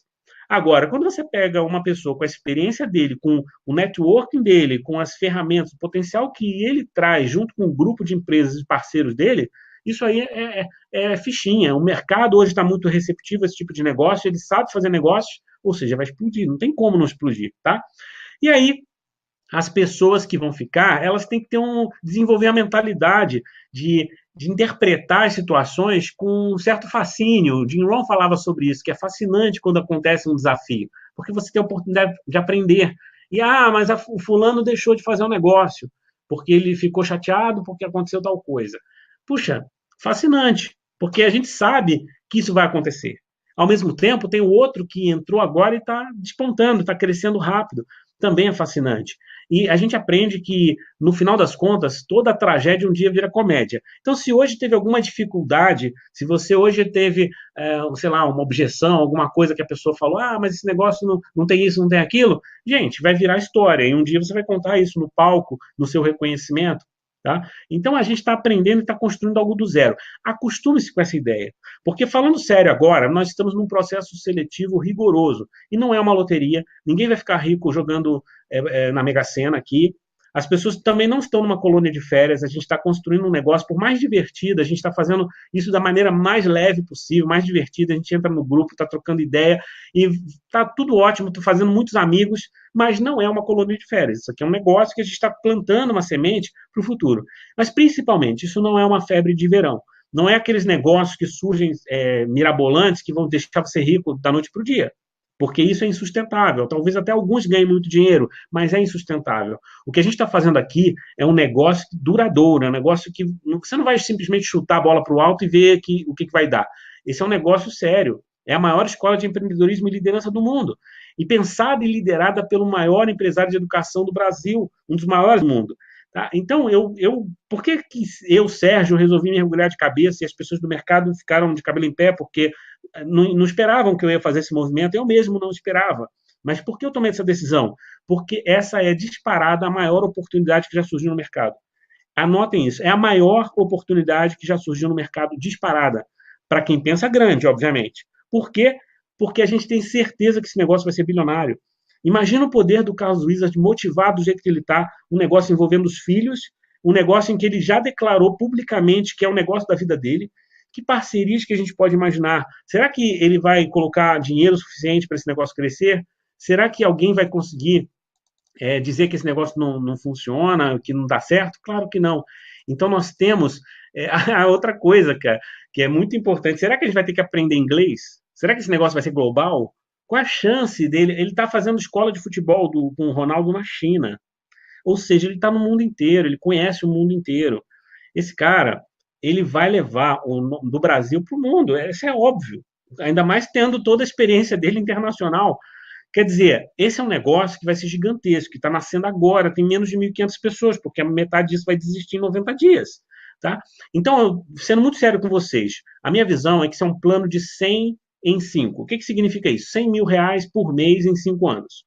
Agora, quando você pega uma pessoa com a experiência dele, com o networking dele, com as ferramentas, o potencial que ele traz, junto com um grupo de empresas e parceiros dele, isso aí é fichinha. O mercado hoje está muito receptivo a esse tipo de negócio, ele sabe fazer negócios, ou seja, vai explodir, não tem como não explodir, tá? E aí, as pessoas que vão ficar, elas têm que desenvolver a mentalidade de interpretar as situações com um certo fascínio. O Jim Rohn falava sobre isso, que é fascinante quando acontece um desafio, porque você tem a oportunidade de aprender. E, mas o fulano deixou de fazer um negócio, porque ele ficou chateado porque aconteceu tal coisa. Puxa, fascinante, porque a gente sabe que isso vai acontecer. Ao mesmo tempo, tem o outro que entrou agora e está despontando, está crescendo rápido. Também é fascinante. E a gente aprende que, no final das contas, toda tragédia um dia vira comédia. Então, se hoje teve alguma dificuldade, se você hoje teve, sei lá, uma objeção, alguma coisa que a pessoa falou, mas esse negócio não tem isso, não tem aquilo, gente, vai virar história. E um dia você vai contar isso no palco, no seu reconhecimento. Tá? Então, a gente está aprendendo e está construindo algo do zero. Acostume-se com essa ideia. Porque, falando sério agora, nós estamos num processo seletivo rigoroso. E não é uma loteria. Ninguém vai ficar rico jogando na Mega Sena aqui. As pessoas também não estão numa colônia de férias. A gente está construindo um negócio, por mais divertido, a gente está fazendo isso da maneira mais leve possível, mais divertida. A gente entra no grupo, está trocando ideia e está tudo ótimo, estou fazendo muitos amigos, mas não é uma colônia de férias. Isso aqui é um negócio que a gente está plantando uma semente para o futuro. Mas, principalmente, isso não é uma febre de verão. Não é aqueles negócios que surgem mirabolantes que vão deixar você rico da noite para o dia. Porque isso é insustentável. Talvez até alguns ganhem muito dinheiro, mas é insustentável. O que a gente está fazendo aqui é um negócio duradouro, é um negócio que você não vai simplesmente chutar a bola para o alto e ver o que vai dar. Esse é um negócio sério. É a maior escola de empreendedorismo e liderança do mundo. E pensada e liderada pelo maior empresário de educação do Brasil, um dos maiores do mundo. Tá? Então, por que eu, Sérgio, resolvi mergulhar de cabeça e as pessoas do mercado ficaram de cabelo em pé porque não esperavam que eu ia fazer esse movimento? Eu mesmo não esperava. Mas por que eu tomei essa decisão? Porque essa é disparada a maior oportunidade que já surgiu no mercado. Anotem isso, é a maior oportunidade que já surgiu no mercado disparada. Para quem pensa grande, obviamente. Por quê? Porque a gente tem certeza que esse negócio vai ser bilionário. Imagina o poder do Carlos Wizard motivado do jeito que ele está, um negócio envolvendo os filhos, um negócio em que ele já declarou publicamente que é o negócio da vida dele. Que parcerias que a gente pode imaginar? Será que ele vai colocar dinheiro suficiente para esse negócio crescer? Será que alguém vai conseguir dizer que esse negócio não funciona, que não dá certo? Claro que não. Então, nós temos a outra coisa, cara, que é muito importante. Será que a gente vai ter que aprender inglês? Será que esse negócio vai ser global? Qual a chance dele? Ele está fazendo escola de futebol com o Ronaldo na China. Ou seja, ele está no mundo inteiro, ele conhece o mundo inteiro. Esse cara, ele vai levar do Brasil para o mundo, isso é óbvio. Ainda mais tendo toda a experiência dele internacional. Quer dizer, esse é um negócio que vai ser gigantesco, que está nascendo agora, tem menos de 1.500 pessoas, porque a metade disso vai desistir em 90 dias. Tá? Então, sendo muito sério com vocês, a minha visão é que isso é um plano de 100 em 5. O que significa isso? 100 mil reais por mês em 5 anos.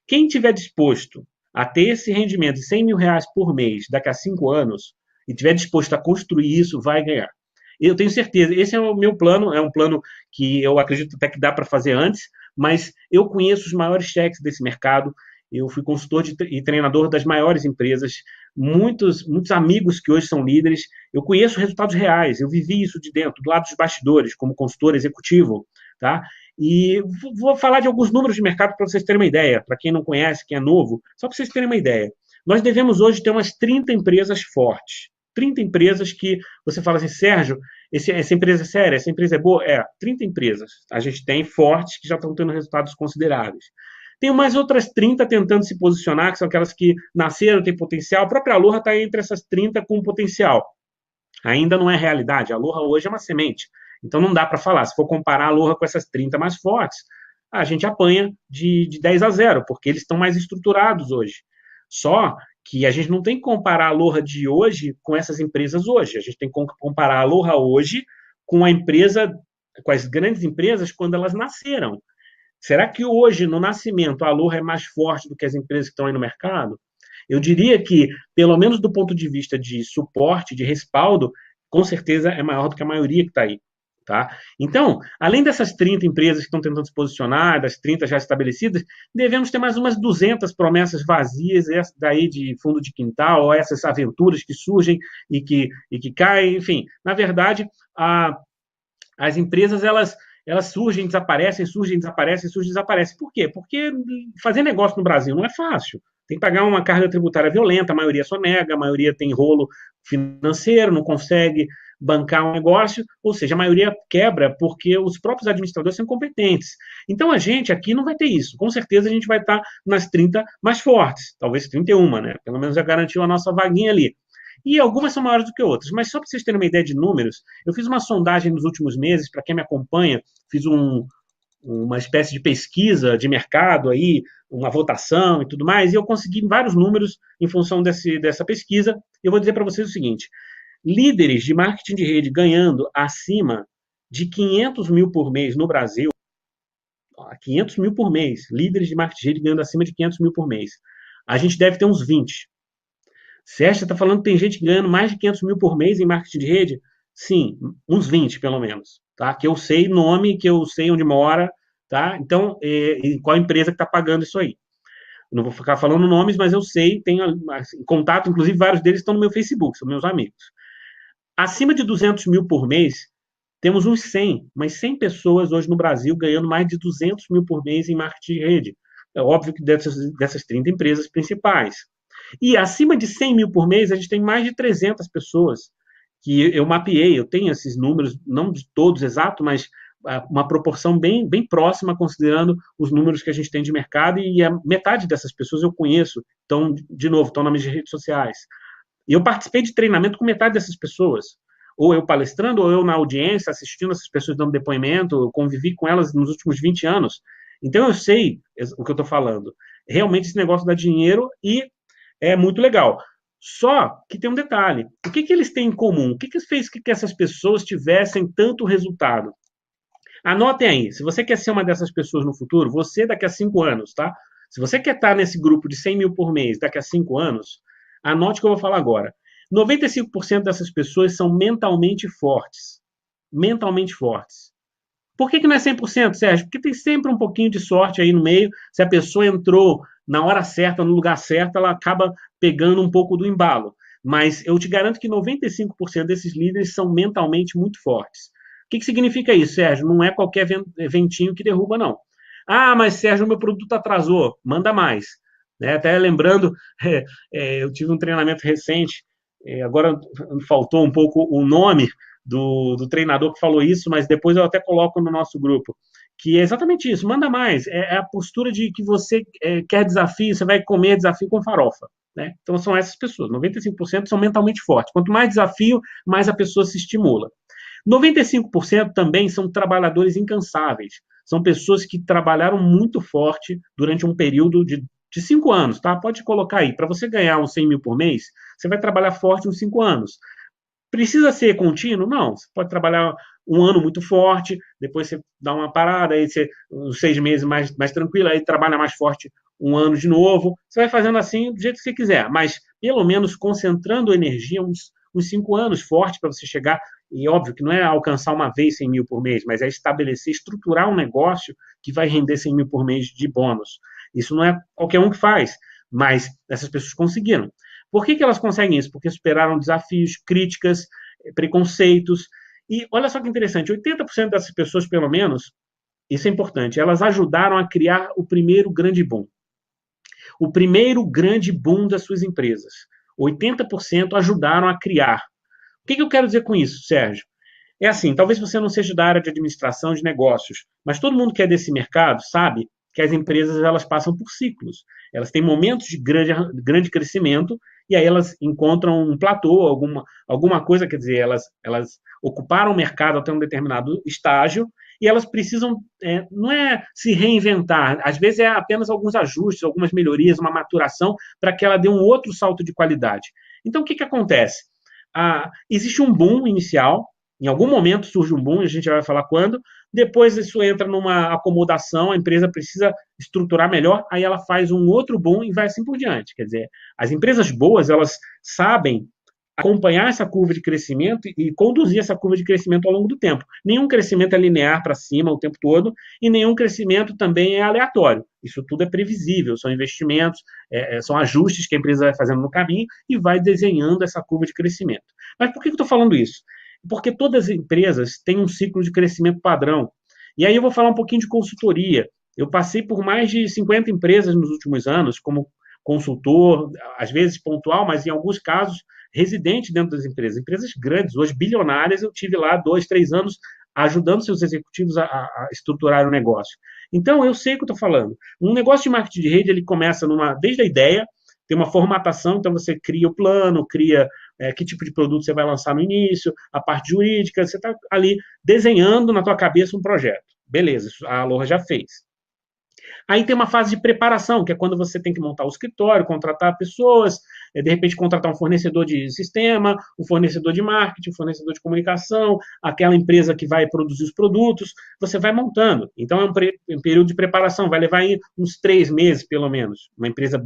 Quem tiver disposto a ter esse rendimento de 100 mil reais por mês daqui a 5 anos e tiver disposto a construir isso, vai ganhar. Eu tenho certeza, esse é o meu plano, é um plano que eu acredito até que dá para fazer antes, mas eu conheço os maiores cheques desse mercado, eu fui consultor e treinador das maiores empresas, muitos amigos que hoje são líderes, eu conheço resultados reais, eu vivi isso de dentro, do lado dos bastidores, como consultor executivo, tá? E vou falar de alguns números de mercado para vocês terem uma ideia, para quem não conhece, quem é novo, só para vocês terem uma ideia. Nós devemos hoje ter umas 30 empresas fortes, 30 empresas que você fala assim, Sérgio, essa empresa é séria, essa empresa é boa? 30 empresas. A gente tem fortes que já estão tendo resultados consideráveis. Tem mais outras 30 tentando se posicionar, que são aquelas que nasceram, têm potencial. A própria Aloha está entre essas 30 com potencial. Ainda não é realidade. A Aloha hoje é uma semente. Então não dá para falar. Se for comparar a Aloha com essas 30 mais fortes, a gente apanha de 10 a 0, porque eles estão mais estruturados hoje. Só que a gente não tem que comparar a Aloha de hoje com essas empresas hoje. A gente tem que comparar a Aloha hoje com a empresa com as grandes empresas quando elas nasceram. Será que hoje, no nascimento, a Aloha é mais forte do que as empresas que estão aí no mercado? Eu diria que, pelo menos do ponto de vista de suporte, de respaldo, com certeza é maior do que a maioria que está aí. Tá? Então, além dessas 30 empresas que estão tentando se posicionar, das 30 já estabelecidas, devemos ter mais umas 200 promessas vazias, essa daí de fundo de quintal, ou essas aventuras que surgem e que caem, enfim. Na verdade, as empresas, elas surgem, desaparecem, surgem, desaparecem, surgem, desaparecem. Por quê? Porque fazer negócio no Brasil não é fácil. Tem que pagar uma carga tributária violenta, a maioria só nega, a maioria tem rolo financeiro, não consegue bancar um negócio, ou seja, a maioria quebra porque os próprios administradores são incompetentes. Então, a gente aqui não vai ter isso. Com certeza, a gente vai estar nas 30 mais fortes, talvez 31, né? Pelo menos já garantiu a nossa vaguinha ali. E algumas são maiores do que outras, mas só para vocês terem uma ideia de números, eu fiz uma sondagem nos últimos meses, para quem me acompanha, fiz uma espécie de pesquisa de mercado aí, uma votação e tudo mais, e eu consegui vários números em função dessa pesquisa. Eu vou dizer para vocês o seguinte: líderes de marketing de rede ganhando acima de 500 mil por mês no Brasil, 500 mil por mês, líderes de marketing de rede ganhando acima de 500 mil por mês, a gente deve ter uns 20. Sérgio, está falando que tem gente ganhando mais de 500 mil por mês em marketing de rede? Sim, uns 20 pelo menos, tá? Que eu sei nome, que eu sei onde mora, tá? Então, qual a empresa que está pagando isso aí? Não vou ficar falando nomes, mas eu sei, tenho contato, inclusive vários deles estão no meu Facebook, são meus amigos. Acima de 200 mil por mês, temos uns 100, mas 100 pessoas hoje no Brasil ganhando mais de 200 mil por mês em marketing de rede. É óbvio que dessas 30 empresas principais. E acima de 100 mil por mês, a gente tem mais de 300 pessoas que eu mapeei. Eu tenho esses números, não de todos exato, mas uma proporção bem, bem próxima, considerando os números que a gente tem de mercado, e a metade dessas pessoas eu conheço. Então, de novo, estão nas minhas redes sociais. E eu participei de treinamento com metade dessas pessoas. Ou eu palestrando, ou eu na audiência, assistindo essas pessoas dando depoimento, eu convivi com elas nos últimos 20 anos. Então, eu sei o que eu estou falando. Realmente, esse negócio dá dinheiro e é muito legal. Só que tem um detalhe. O que eles têm em comum? O que fez que essas pessoas tivessem tanto resultado? Anotem aí. Se você quer ser uma dessas pessoas no futuro, você daqui a 5 anos, tá? Se você quer estar nesse grupo de 100 mil por mês daqui a 5 anos, anote o que eu vou falar agora. 95% dessas pessoas são mentalmente fortes. Mentalmente fortes. Por que não é 100%, Sérgio? Porque tem sempre um pouquinho de sorte aí no meio. Se a pessoa entrou na hora certa, no lugar certo, ela acaba pegando um pouco do embalo. Mas eu te garanto que 95% desses líderes são mentalmente muito fortes. O que significa isso, Sérgio? Não é qualquer ventinho que derruba, não. Ah, mas Sérgio, meu produto atrasou. Manda mais. Até lembrando, eu tive um treinamento recente, agora faltou um pouco o nome do treinador que falou isso, mas depois eu até coloco no nosso grupo, que é exatamente isso, manda mais, é a postura de que você quer desafio, você vai comer desafio com farofa, né? Então são essas pessoas, 95% são mentalmente fortes, quanto mais desafio, mais a pessoa se estimula. 95% também são trabalhadores incansáveis, são pessoas que trabalharam muito forte durante um período de 5 anos, tá? Pode colocar aí, para você ganhar uns 100 mil por mês, você vai trabalhar forte uns 5 anos. Precisa ser contínuo? Não. Você pode trabalhar um ano muito forte, depois você dá uma parada, aí você, uns 6 meses mais tranquilo, aí trabalha mais forte um ano de novo. Você vai fazendo assim do jeito que você quiser, mas pelo menos concentrando energia uns 5 anos forte para você chegar. E óbvio que não é alcançar uma vez 100 mil por mês, mas é estabelecer, estruturar um negócio que vai render 100 mil por mês de bônus. Isso não é qualquer um que faz, mas essas pessoas conseguiram. Por que elas conseguem isso? Porque superaram desafios, críticas, preconceitos. E olha só que interessante, 80% dessas pessoas, pelo menos, isso é importante, elas ajudaram a criar o primeiro grande boom. O primeiro grande boom das suas empresas. 80% ajudaram a criar. O que eu quero dizer com isso, Sérgio? É assim, talvez você não seja da área de administração de negócios, mas todo mundo que é desse mercado sabe que as empresas elas passam por ciclos. Elas têm momentos de grande crescimento e aí elas encontram um platô, alguma coisa, quer dizer, elas ocuparam o mercado até um determinado estágio e elas precisam, não é se reinventar, às vezes é apenas alguns ajustes, algumas melhorias, uma maturação para que ela dê um outro salto de qualidade. Então, o que acontece? Existe um boom inicial, Em algum momento surge um boom, a gente vai falar quando, depois isso entra numa acomodação, a empresa precisa estruturar melhor, aí ela faz um outro boom e vai assim por diante. Quer dizer, as empresas boas, elas sabem acompanhar essa curva de crescimento e conduzir essa curva de crescimento ao longo do tempo. Nenhum crescimento é linear para cima o tempo todo e nenhum crescimento também é aleatório. Isso tudo é previsível, são investimentos, são ajustes que a empresa vai fazendo no caminho e vai desenhando essa curva de crescimento. Mas por que eu estou falando isso? Porque todas as empresas têm um ciclo de crescimento padrão. E aí eu vou falar um pouquinho de consultoria. Eu passei por mais de 50 empresas nos últimos anos, como consultor, às vezes pontual, mas em alguns casos residente dentro das empresas grandes, hoje bilionárias. Eu tive lá 2, 3 anos ajudando seus executivos a estruturar o negócio. Então, eu sei o que eu estou falando. Um negócio de marketing de rede, ele começa desde a ideia, tem uma formatação, então você cria o plano, cria que tipo de produto você vai lançar no início, a parte jurídica, você está ali desenhando na tua cabeça um projeto. Beleza, isso a Aloha já fez. Aí tem uma fase de preparação, que é quando você tem que montar o escritório, contratar pessoas, de repente contratar um fornecedor de sistema, um fornecedor de marketing, um fornecedor de comunicação, aquela empresa que vai produzir os produtos, você vai montando. Então é um período de preparação, vai levar aí uns 3 meses, pelo menos. Uma empresa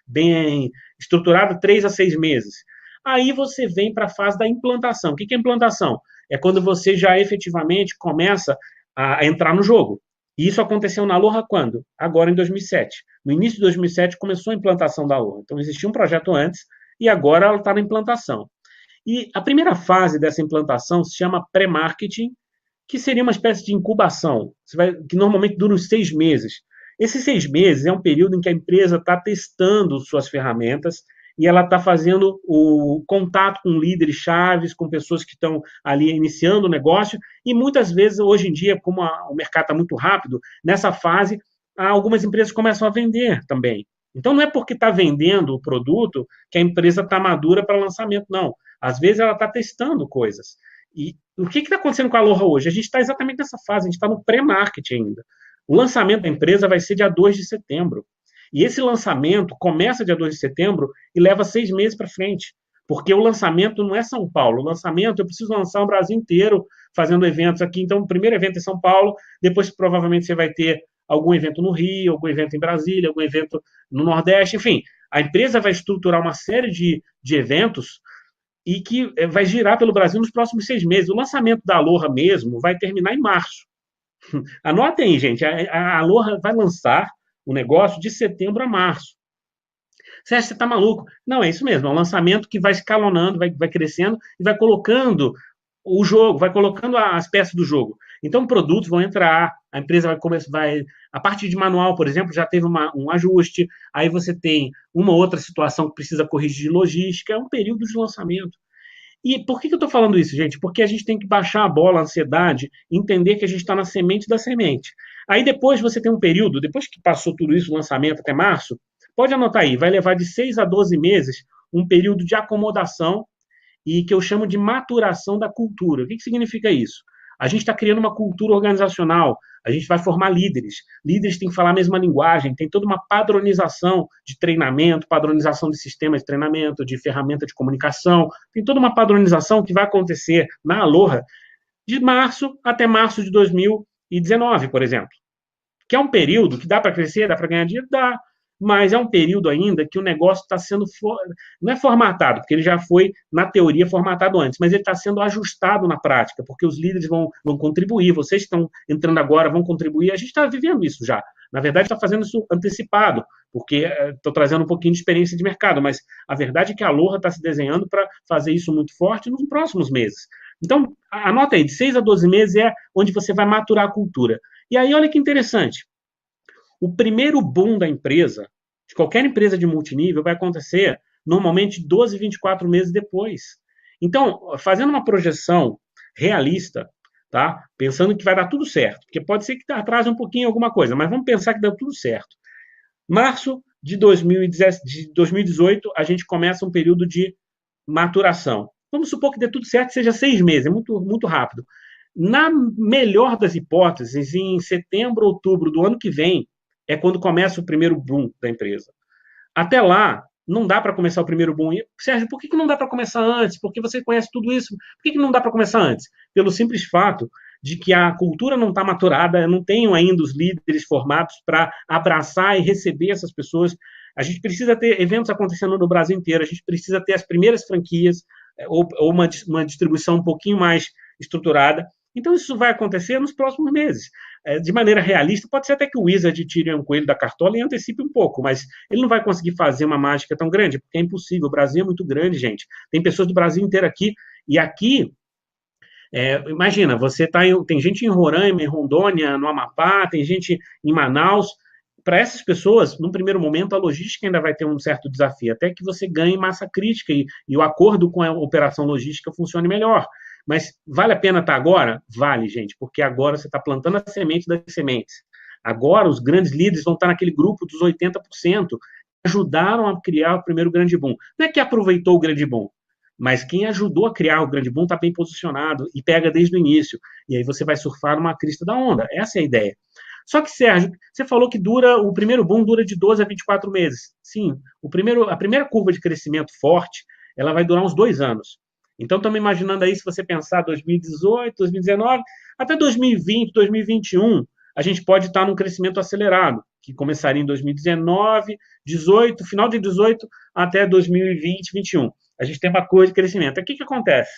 bem estruturada, 3 a 6 meses. Aí você vem para a fase da implantação. O que é implantação? É quando você já efetivamente começa a entrar no jogo. E isso aconteceu na Aloha quando? Agora em 2007. No início de 2007 começou a implantação da Aloha. Então existia um projeto antes e agora ela está na implantação. E a primeira fase dessa implantação se chama pré-marketing, que seria uma espécie de incubação, que normalmente dura uns 6 meses. Esses 6 meses é um período em que a empresa está testando suas ferramentas e ela está fazendo o contato com líderes chaves, com pessoas que estão ali iniciando o negócio, e muitas vezes, hoje em dia, como o mercado está muito rápido, nessa fase, algumas empresas começam a vender também. Então, não é porque está vendendo o produto que a empresa está madura para lançamento, não. Às vezes, ela está testando coisas. E o que está acontecendo com a Aloha hoje? A gente está exatamente nessa fase, a gente está no pré-marketing ainda. O lançamento da empresa vai ser dia 2 de setembro. E esse lançamento começa dia 2 de setembro e leva 6 meses para frente. Porque o lançamento não é São Paulo. O lançamento, eu preciso lançar o Brasil inteiro fazendo eventos aqui. Então, o primeiro evento é São Paulo, depois provavelmente você vai ter algum evento no Rio, algum evento em Brasília, algum evento no Nordeste, enfim. A empresa vai estruturar uma série de eventos e que vai girar pelo Brasil nos próximos 6 meses. O lançamento da Aloha mesmo vai terminar em março. Anotem aí, gente. A Aloha vai lançar o negócio de setembro a março. Você acha que você está maluco? Não, é isso mesmo. É um lançamento que vai escalonando, vai crescendo e vai colocando o jogo, vai colocando as peças do jogo. Então, produtos vão entrar, a empresa vai começar, a parte de manual, por exemplo, já teve um ajuste, aí você tem uma outra situação que precisa corrigir logística, é um período de lançamento. E por que eu estou falando isso, gente? Porque a gente tem que baixar a bola, a ansiedade, entender que a gente está na semente da semente. Aí depois você tem um período, depois que passou tudo isso, o lançamento até março, pode anotar aí, vai levar de 6 a 12 meses um período de acomodação e que eu chamo de maturação da cultura. O que significa isso? A gente está criando uma cultura organizacional, a gente vai formar líderes. Líderes têm que falar a mesma linguagem, tem toda uma padronização de treinamento, padronização de sistema de treinamento, de ferramenta de comunicação, tem toda uma padronização que vai acontecer na Aloha de março até março de 2019, por exemplo. Que é um período que dá para crescer, dá para ganhar dinheiro? Dá. Mas é um período ainda que o negócio está sendo, não é formatado, porque ele já foi, na teoria, formatado antes, mas ele está sendo ajustado na prática, porque os líderes vão contribuir, vocês que estão entrando agora vão contribuir, a gente está vivendo isso já. Na verdade, está fazendo isso antecipado, porque estou trazendo um pouquinho de experiência de mercado, mas a verdade é que a Aloha está se desenhando para fazer isso muito forte nos próximos meses. Então, anota aí, de 6 a 12 meses é onde você vai maturar a cultura. E aí, olha que interessante, o primeiro boom da empresa, de qualquer empresa de multinível, vai acontecer normalmente 12, 24 meses depois. Então, fazendo uma projeção realista, tá? Pensando que vai dar tudo certo, porque pode ser que atrase um pouquinho alguma coisa, mas vamos pensar que dá tudo certo. Março de 2018, a gente começa um período de maturação. Vamos supor que dê tudo certo, seja 6 meses, é muito, muito rápido. Na melhor das hipóteses, em setembro, outubro do ano que vem, é quando começa o primeiro boom da empresa. Até lá, não dá para começar o primeiro boom. Sérgio, por que não dá para começar antes? Porque você conhece tudo isso. Por que não dá para começar antes? Pelo simples fato de que a cultura não está maturada, eu não tenho ainda os líderes formados para abraçar e receber essas pessoas. A gente precisa ter eventos acontecendo no Brasil inteiro, a gente precisa ter as primeiras franquias, ou uma distribuição um pouquinho mais estruturada. Então, isso vai acontecer nos próximos meses. De maneira realista, pode ser até que o Wizard tire um coelho da cartola e antecipe um pouco, mas ele não vai conseguir fazer uma mágica tão grande, porque é impossível. O Brasil é muito grande, gente. Tem pessoas do Brasil inteiro aqui, e aqui, imagina, tem gente em Roraima, em Rondônia, no Amapá, tem gente em Manaus. Para essas pessoas, num primeiro momento, a logística ainda vai ter um certo desafio, até que você ganhe massa crítica e o acordo com a operação logística funcione melhor. Mas vale a pena estar agora? Vale, gente, porque agora você está plantando a semente das sementes. Agora os grandes líderes vão estar naquele grupo dos 80% que ajudaram a criar o primeiro grande boom. Não é que aproveitou o grande boom, mas quem ajudou a criar o grande boom está bem posicionado e pega desde o início. E aí você vai surfar numa crista da onda. Essa é a ideia. Só que, Sérgio, você falou que o primeiro boom dura de 12 a 24 meses. Sim, a primeira curva de crescimento forte, ela vai durar uns 2 anos. Então, estamos imaginando aí, se você pensar 2018, 2019, até 2020, 2021, a gente pode estar num crescimento acelerado, que começaria em 2019, 18, final de 18 até 2020, 21. A gente tem uma curva de crescimento. O que acontece?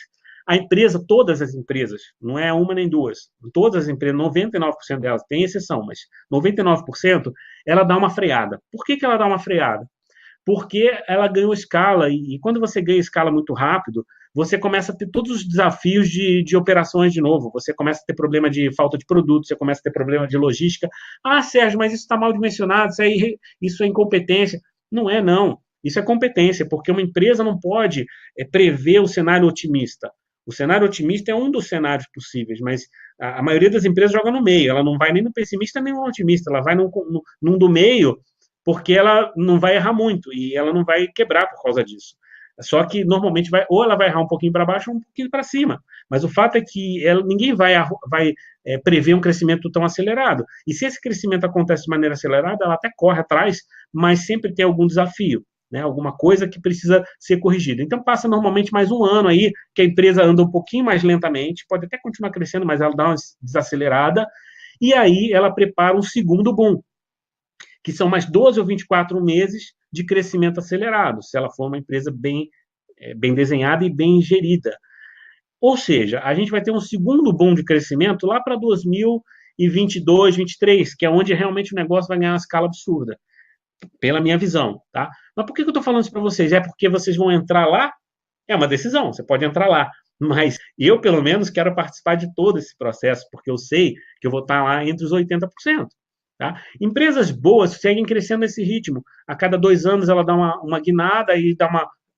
A empresa, todas as empresas, não é uma nem duas, todas as empresas, 99% delas, tem exceção, mas 99%, ela dá uma freada. Por que ela dá uma freada? Porque ela ganhou escala, e quando você ganha escala muito rápido, você começa a ter todos os desafios de operações de novo, você começa a ter problema de falta de produto, você começa a ter problema de logística. Ah, Sérgio, mas isso está mal dimensionado, isso é incompetência. Não é, não. Isso é competência, porque uma empresa não pode prever o cenário otimista. O cenário otimista é um dos cenários possíveis, mas a maioria das empresas joga no meio. Ela não vai nem no pessimista nem no otimista, ela vai num do meio, porque ela não vai errar muito e ela não vai quebrar por causa disso. Só que normalmente ou ela vai errar um pouquinho para baixo ou um pouquinho para cima. Mas o fato é que ninguém vai prever um crescimento tão acelerado. E se esse crescimento acontece de maneira acelerada, ela até corre atrás, mas sempre tem algum desafio, né? Alguma coisa que precisa ser corrigida. Então passa normalmente mais um ano aí que a empresa anda um pouquinho mais lentamente, pode até continuar crescendo, mas ela dá uma desacelerada, e aí ela prepara um segundo boom, que são mais 12 ou 24 meses de crescimento acelerado, se ela for uma empresa bem desenhada e bem gerida. Ou seja, a gente vai ter um segundo boom de crescimento lá para 2022, 2023, que é onde realmente o negócio vai ganhar uma escala absurda, pela minha visão, tá? Mas por que eu estou falando isso para vocês? É porque vocês vão entrar lá? É uma decisão, você pode entrar lá. Mas eu, pelo menos, quero participar de todo esse processo, porque eu sei que eu vou estar lá entre os 80%. Tá? Empresas boas seguem crescendo nesse ritmo. A cada 2 anos ela dá uma guinada e dá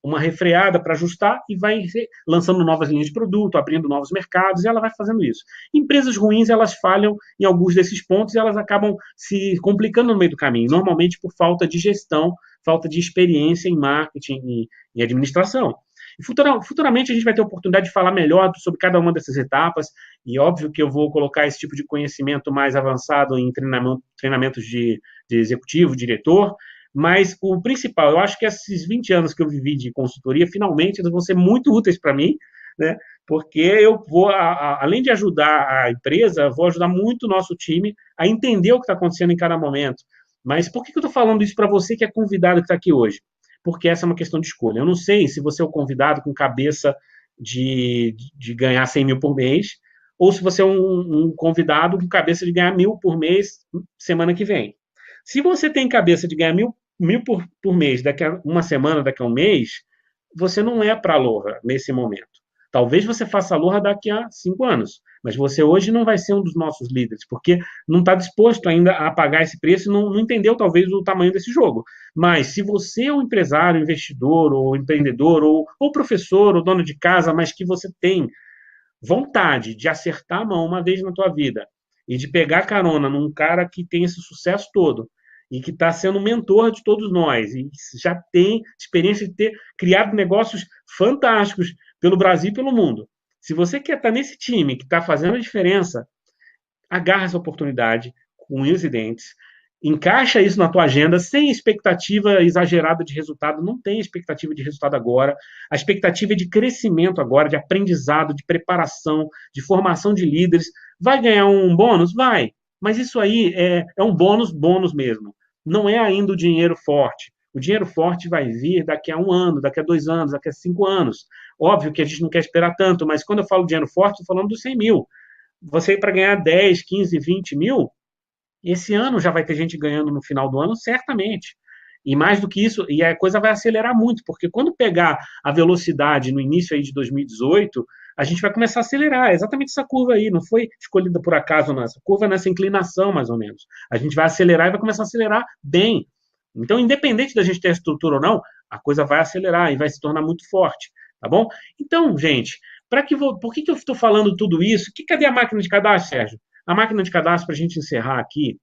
uma refreada para ajustar e vai lançando novas linhas de produto, abrindo novos mercados, e ela vai fazendo isso. Empresas ruins, elas falham em alguns desses pontos e elas acabam se complicando no meio do caminho, normalmente por falta de gestão, falta de experiência em marketing e administração. E futuramente a gente vai ter a oportunidade de falar melhor sobre cada uma dessas etapas, e óbvio que eu vou colocar esse tipo de conhecimento mais avançado em treinamentos de executivo, diretor, mas o principal, eu acho que esses 20 anos que eu vivi de consultoria, finalmente eles vão ser muito úteis para mim, né? Porque eu vou, além de ajudar a empresa, vou ajudar muito o nosso time a entender o que está acontecendo em cada momento. Mas por que eu estou falando isso para você que é convidado que está aqui hoje? Porque essa é uma questão de escolha. Eu não sei se você é o convidado com cabeça de ganhar 100 mil por mês, ou se você é um convidado com cabeça de ganhar 1.000 por mês semana que vem. Se você tem cabeça de ganhar 1.000 por mês daqui a uma semana, daqui a um mês, você não é para a Aloha nesse momento. Talvez você faça a Aloha daqui a 5 anos, mas você hoje não vai ser um dos nossos líderes, porque não está disposto ainda a pagar esse preço e não entendeu, talvez, o tamanho desse jogo. Mas se você é um empresário, investidor, ou empreendedor, ou professor, ou dono de casa, mas que você tem vontade de acertar a mão uma vez na tua vida e de pegar carona num cara que tem esse sucesso todo e que está sendo mentor de todos nós e já tem experiência de ter criado negócios fantásticos pelo Brasil e pelo mundo. Se você quer estar nesse time que está fazendo a diferença, agarra essa oportunidade com unhas e dentes, Encaixa isso na tua agenda sem expectativa exagerada de resultado. Não tem expectativa de resultado agora. A expectativa é de crescimento agora, de aprendizado, de preparação, de formação de líderes. Vai ganhar um bônus? Vai. Mas isso aí é um bônus mesmo. Não é ainda o dinheiro forte. O dinheiro forte vai vir daqui a 1 ano, daqui a 2 anos, daqui a 5 anos. Óbvio que a gente não quer esperar tanto, mas quando eu falo dinheiro forte, estou falando dos 100 mil. Você, para ganhar 10, 15, 20 mil, esse ano já vai ter gente ganhando no final do ano, certamente. E mais do que isso, e a coisa vai acelerar muito, porque quando pegar a velocidade no início aí de 2018, a gente vai começar a acelerar. É exatamente essa curva aí, não foi escolhida por acaso, não. Essa curva é nessa inclinação, mais ou menos. A gente vai acelerar e vai começar a acelerar bem. Então, independente da gente ter a estrutura ou não, a coisa vai acelerar e vai se tornar muito forte, tá bom? Então, gente, por que eu estou falando tudo isso? Cadê a máquina de cadastro, Sérgio? A máquina de cadastro, para a gente encerrar aqui,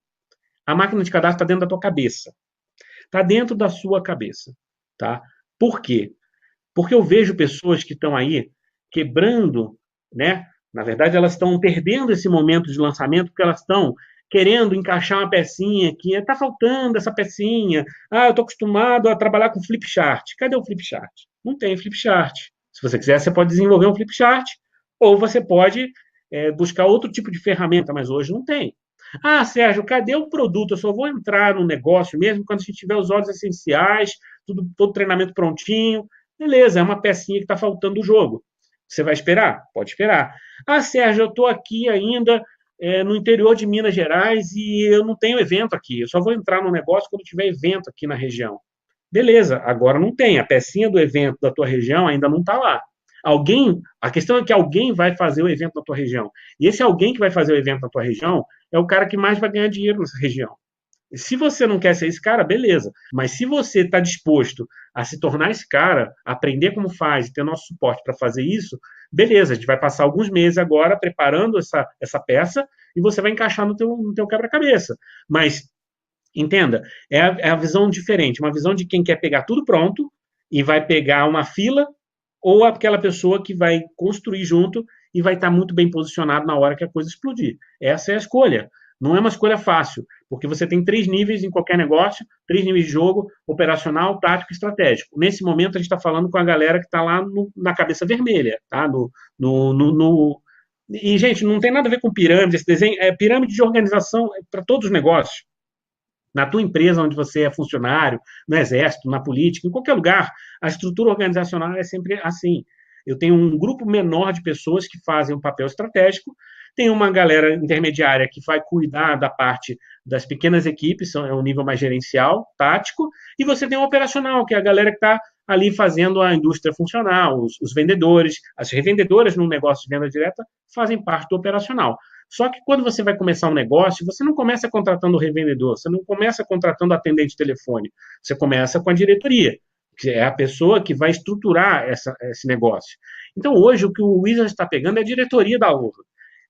a máquina de cadastro está dentro da tua cabeça. Está dentro da sua cabeça. Tá? Por quê? Porque eu vejo pessoas que estão aí quebrando, né? Na verdade, elas estão perdendo esse momento de lançamento porque elas estão querendo encaixar uma pecinha que está faltando essa pecinha. Ah, eu estou acostumado a trabalhar com flip chart. Cadê o flip chart? Não tem flip chart. Se você quiser, você pode desenvolver um flip chart ou você pode buscar outro tipo de ferramenta, mas hoje não tem. Ah, Sérgio, cadê o produto? Eu só vou entrar no negócio mesmo quando a gente tiver os óleos essenciais, todo o treinamento prontinho. Beleza, é uma pecinha que está faltando do jogo. Você vai esperar? Pode esperar. Ah, Sérgio, eu estou aqui ainda no interior de Minas Gerais e eu não tenho evento aqui. Eu só vou entrar no negócio quando tiver evento aqui na região. Beleza, agora não tem. A pecinha do evento da tua região ainda não está lá. A questão é que alguém vai fazer o evento na tua região. E esse alguém que vai fazer o evento na tua região é o cara que mais vai ganhar dinheiro nessa região. E se você não quer ser esse cara, beleza. Mas se você está disposto a se tornar esse cara, aprender como faz e ter nosso suporte para fazer isso, beleza. A gente vai passar alguns meses agora preparando essa peça e você vai encaixar no teu quebra-cabeça. Mas, entenda, é a visão diferente. Uma visão de quem quer pegar tudo pronto e vai pegar uma fila ou aquela pessoa que vai construir junto e vai estar muito bem posicionado na hora que a coisa explodir. Essa é a escolha. Não é uma escolha fácil, porque você tem 3 níveis em qualquer negócio, 3 níveis de jogo, operacional, tático e estratégico. Nesse momento, a gente está falando com a galera que está lá na cabeça vermelha. Tá? E, gente, não tem nada a ver com pirâmide. Esse desenho é pirâmide de organização para todos os negócios. Na tua empresa onde você é funcionário, no exército, na política, em qualquer lugar, a estrutura organizacional é sempre assim. Eu tenho um grupo menor de pessoas que fazem um papel estratégico, tem uma galera intermediária que vai cuidar da parte das pequenas equipes, é um nível mais gerencial, tático, e você tem o operacional, que é a galera que está ali fazendo a indústria funcionar, os vendedores, as revendedoras no negócio de venda direta fazem parte do operacional. Só que quando você vai começar um negócio, você não começa contratando o revendedor, você não começa contratando atendente de telefone, você começa com a diretoria, que é a pessoa que vai estruturar esse negócio. Então, hoje, o que o Wizard está pegando é a diretoria da Urra.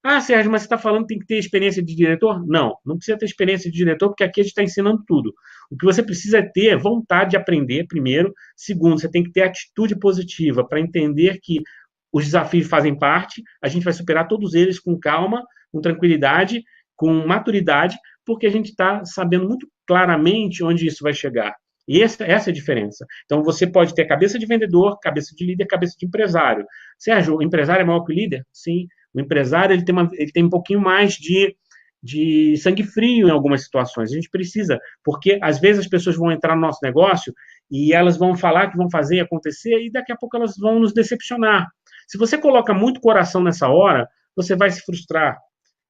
Ah, Sérgio, mas você está falando que tem que ter experiência de diretor? Não, não precisa ter experiência de diretor, porque aqui a gente está ensinando tudo. O que você precisa é ter vontade de aprender, primeiro. Segundo, você tem que ter atitude positiva para entender que os desafios fazem parte, a gente vai superar todos eles com calma, com tranquilidade, com maturidade, porque a gente está sabendo muito claramente onde isso vai chegar. E essa é a diferença. Então, você pode ter cabeça de vendedor, cabeça de líder, cabeça de empresário. Sérgio, o empresário é maior que o líder? Sim. O empresário ele tem um pouquinho mais de sangue frio em algumas situações. A gente precisa, porque às vezes as pessoas vão entrar no nosso negócio e elas vão falar que vão fazer acontecer e daqui a pouco elas vão nos decepcionar. Se você coloca muito coração nessa hora, você vai se frustrar.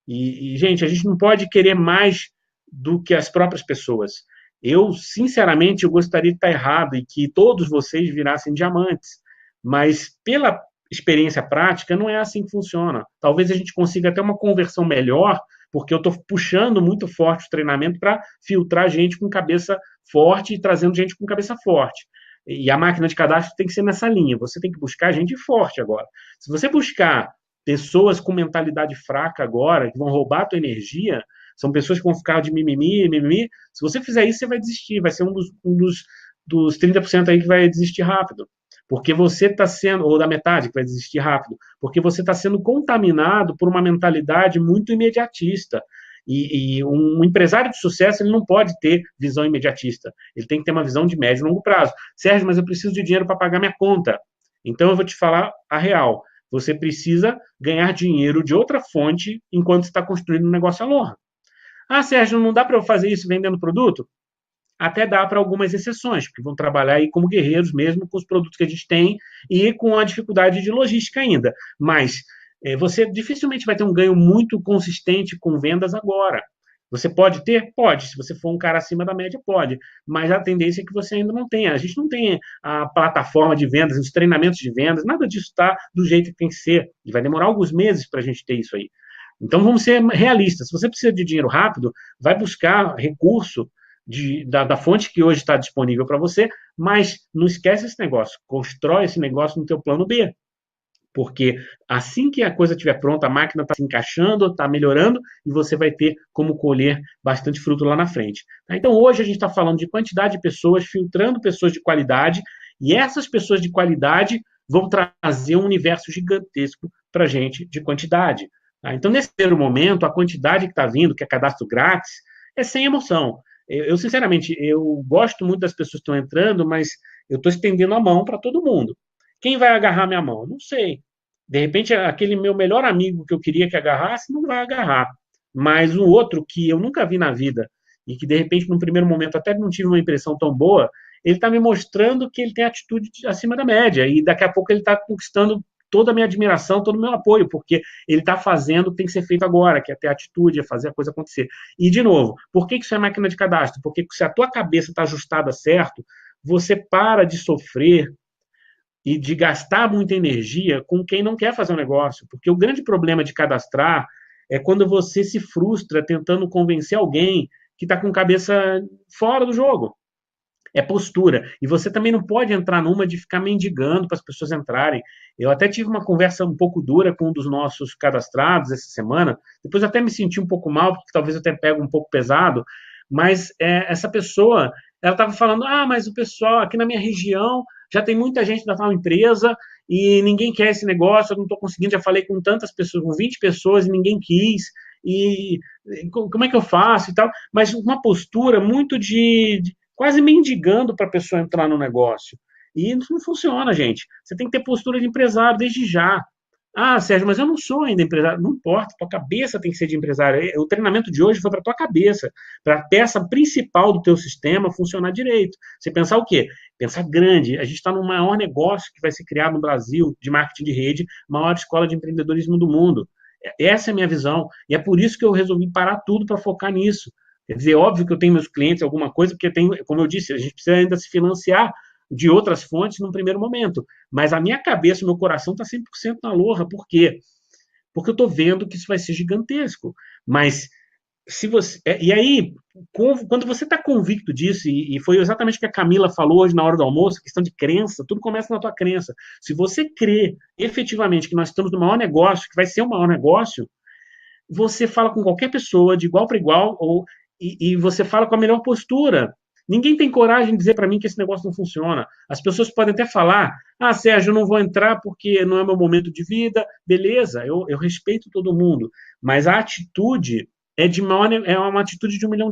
Gente, a gente não pode querer mais do que as próprias pessoas. Eu, sinceramente, eu gostaria de estar errado e que todos vocês virassem diamantes, mas pela experiência prática, não é assim que funciona. Talvez a gente consiga até uma conversão melhor, porque eu estou puxando muito forte o treinamento para filtrar gente com cabeça forte e trazendo gente com cabeça forte. E a máquina de cadastro tem que ser nessa linha. Você tem que buscar gente forte agora. Se você buscar pessoas com mentalidade fraca agora, que vão roubar a tua energia, são pessoas que vão ficar de mimimi, mimimi. Se você fizer isso, você vai desistir. Vai ser um dos 30% aí que vai desistir rápido. Porque você está sendo, ou da metade que vai desistir rápido, porque você está sendo contaminado por uma mentalidade muito imediatista. E um empresário de sucesso, ele não pode ter visão imediatista. Ele tem que ter uma visão de médio e longo prazo. Sérgio, mas eu preciso de dinheiro para pagar minha conta. Então, eu vou te falar a real. Você precisa ganhar dinheiro de outra fonte enquanto está construindo um negócio à lonra. Ah, Sérgio, não dá para eu fazer isso vendendo produto? Até dá para algumas exceções, porque vão trabalhar aí como guerreiros mesmo com os produtos que a gente tem e com a dificuldade de logística ainda. Mas você dificilmente vai ter um ganho muito consistente com vendas agora. Você pode ter? Pode. Se você for um cara acima da média, pode. Mas a tendência é que você ainda não tenha. A gente não tem a plataforma de vendas, os treinamentos de vendas, nada disso está do jeito que tem que ser. E vai demorar alguns meses para a gente ter isso aí. Então vamos ser realistas. Se você precisa de dinheiro rápido, vai buscar recurso da fonte que hoje está disponível para você, mas não esquece esse negócio. Constrói esse negócio no teu plano B. Porque assim que a coisa estiver pronta, a máquina está se encaixando, está melhorando, e você vai ter como colher bastante fruto lá na frente. Então, hoje a gente está falando de quantidade de pessoas, filtrando pessoas de qualidade, e essas pessoas de qualidade vão trazer um universo gigantesco para a gente de quantidade. Então, nesse primeiro momento, a quantidade que está vindo, que é cadastro grátis, é sem emoção. Sinceramente, eu gosto muito das pessoas que estão entrando, mas eu estou estendendo a mão para todo mundo. Quem vai agarrar minha mão? Não sei. De repente, aquele meu melhor amigo que eu queria que agarrasse, não vai agarrar. Mas o outro que eu nunca vi na vida, e que de repente, num primeiro momento, até não tive uma impressão tão boa, ele está me mostrando que ele tem atitude acima da média. E daqui a pouco ele está conquistando toda a minha admiração, todo o meu apoio, porque ele está fazendo o que tem que ser feito agora, que é ter atitude, é fazer a coisa acontecer. E, de novo, por que isso é máquina de cadastro? Porque se a tua cabeça está ajustada certo, você para de sofrer e de gastar muita energia com quem não quer fazer um negócio. Porque o grande problema de cadastrar é quando você se frustra tentando convencer alguém que está com cabeça fora do jogo. É postura. E você também não pode entrar numa de ficar mendigando para as pessoas entrarem. Eu até tive uma conversa um pouco dura com um dos nossos cadastrados essa semana. Depois até me senti um pouco mal, porque talvez eu até pegue um pouco pesado. Mas essa pessoa, ela estava falando, mas o pessoal aqui na minha região já tem muita gente da tal empresa e ninguém quer esse negócio, eu não estou conseguindo, já falei com tantas pessoas, com 20 pessoas e ninguém quis, e como é que eu faço e tal, mas uma postura muito de quase mendigando para a pessoa entrar no negócio. E isso não funciona, gente. Você tem que ter postura de empresário desde já. Ah, Sérgio, mas eu não sou ainda empresário. Não importa, tua cabeça tem que ser de empresário. O treinamento de hoje foi para tua cabeça, para a peça principal do teu sistema funcionar direito. Você pensar o quê? Pensar grande. A gente está no maior negócio que vai ser criado no Brasil de marketing de rede, maior escola de empreendedorismo do mundo. Essa é a minha visão. E é por isso que eu resolvi parar tudo para focar nisso. Quer dizer, óbvio que eu tenho meus clientes, alguma coisa, porque tem, como eu disse, a gente precisa ainda se financiar de outras fontes num primeiro momento. Mas a minha cabeça, o meu coração está 100% na Aloha. Por quê? Porque eu estou vendo que isso vai ser gigantesco. Mas se você. E aí, quando você está convicto disso, e foi exatamente o que a Camila falou hoje na hora do almoço, questão de crença, tudo começa na tua crença. Se você crê efetivamente que nós estamos no maior negócio, que vai ser o maior negócio, você fala com qualquer pessoa de igual para igual, e você fala com a melhor postura. Ninguém tem coragem de dizer para mim que esse negócio não funciona. As pessoas podem até falar, Sérgio, eu não vou entrar porque não é meu momento de vida. Beleza, eu respeito todo mundo. Mas a atitude é uma atitude de $1 milhão.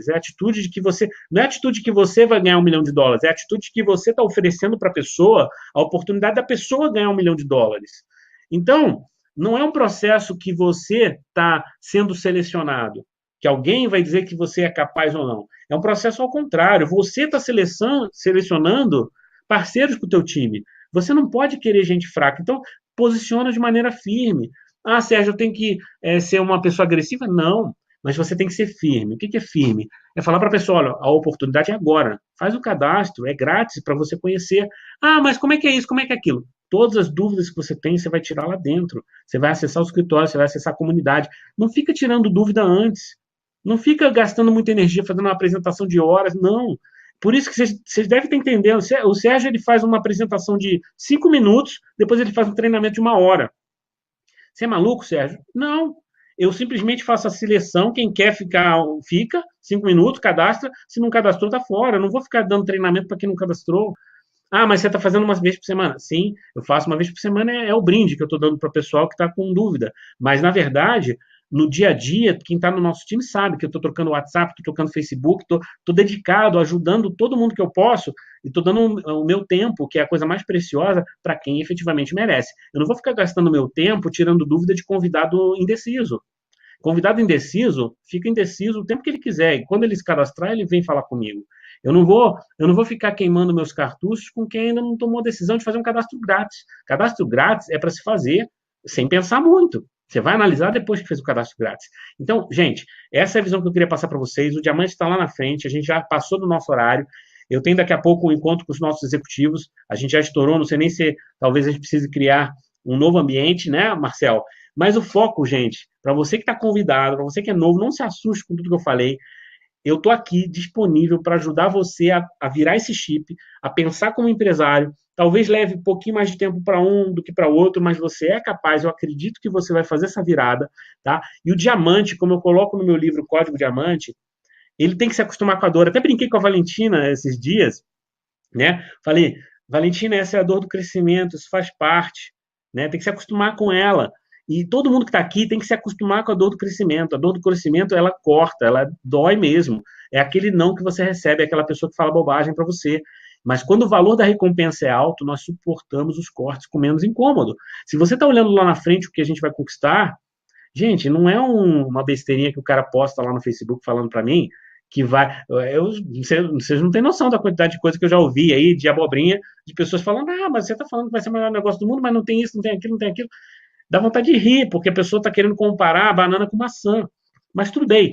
É a atitude de que você... Não é a atitude que você vai ganhar $1 milhão. É a atitude que você está oferecendo para a pessoa a oportunidade da pessoa ganhar $1 milhão. Então, não é um processo que você está sendo selecionado, que alguém vai dizer que você é capaz ou não. É um processo ao contrário. Você está selecionando parceiros para o teu time. Você não pode querer gente fraca. Então, posiciona de maneira firme. Sérgio, eu tenho que ser uma pessoa agressiva? Não. Mas você tem que ser firme. O que é firme? É falar para a pessoa, olha, a oportunidade é agora. Faz o cadastro, é grátis para você conhecer. Mas como é que é isso? Como é que é aquilo? Todas as dúvidas que você tem, você vai tirar lá dentro. Você vai acessar o escritório, você vai acessar a comunidade. Não fica tirando dúvida antes. Não fica gastando muita energia fazendo uma apresentação de horas, não. Por isso que vocês devem estar entendendo. O Sérgio ele faz uma apresentação de 5 minutos, depois ele faz um treinamento de 1 hora. Você é maluco, Sérgio? Não. Eu simplesmente faço a seleção, quem quer ficar, fica, 5 minutos, cadastra. Se não cadastrou, está fora. Eu não vou ficar dando treinamento para quem não cadastrou. Mas você está fazendo uma vez por semana? Sim, eu faço uma vez por semana, é o brinde que eu estou dando para o pessoal que está com dúvida. Mas, na verdade, no dia a dia, quem está no nosso time sabe que eu estou trocando WhatsApp, estou trocando Facebook, estou dedicado, ajudando todo mundo que eu posso, e estou dando o meu tempo, que é a coisa mais preciosa, para quem efetivamente merece. Eu não vou ficar gastando meu tempo tirando dúvida de convidado indeciso. Convidado indeciso, fica indeciso o tempo que ele quiser, e quando ele se cadastrar, ele vem falar comigo. Eu não vou ficar queimando meus cartuchos com quem ainda não tomou a decisão de fazer um cadastro grátis. Cadastro grátis é para se fazer sem pensar muito. Você vai analisar depois que fez o cadastro grátis. Então, gente, essa é a visão que eu queria passar para vocês. O diamante está lá na frente, a gente já passou do nosso horário. Eu tenho daqui a pouco um encontro com os nossos executivos. A gente já estourou, não sei nem se talvez a gente precise criar um novo ambiente, né, Marcel? Mas o foco, gente, para você que está convidado, para você que é novo, não se assuste com tudo que eu falei. Eu estou aqui disponível para ajudar você a virar esse chip, a pensar como empresário. Talvez leve um pouquinho mais de tempo para um do que para o outro, mas você é capaz, eu acredito que você vai fazer essa virada, tá? E o diamante, como eu coloco no meu livro Código Diamante, ele tem que se acostumar com a dor. Até brinquei com a Valentina esses dias, né? Falei, Valentina, essa é a dor do crescimento, isso faz parte, né? Tem que se acostumar com ela. E todo mundo que está aqui tem que se acostumar com a dor do crescimento. A dor do crescimento, ela corta, ela dói mesmo. É aquele não que você recebe, é aquela pessoa que fala bobagem para você. Mas quando o valor da recompensa é alto, nós suportamos os cortes com menos incômodo. Se você está olhando lá na frente o que a gente vai conquistar, gente, não é uma besteirinha que o cara posta lá no Facebook falando para mim, que vai. Vocês não têm noção da quantidade de coisa que eu já ouvi aí, de abobrinha, de pessoas falando, mas você está falando que vai ser o melhor negócio do mundo, mas não tem isso, não tem aquilo, não tem aquilo. Dá vontade de rir, porque a pessoa está querendo comparar a banana com maçã. Mas tudo bem,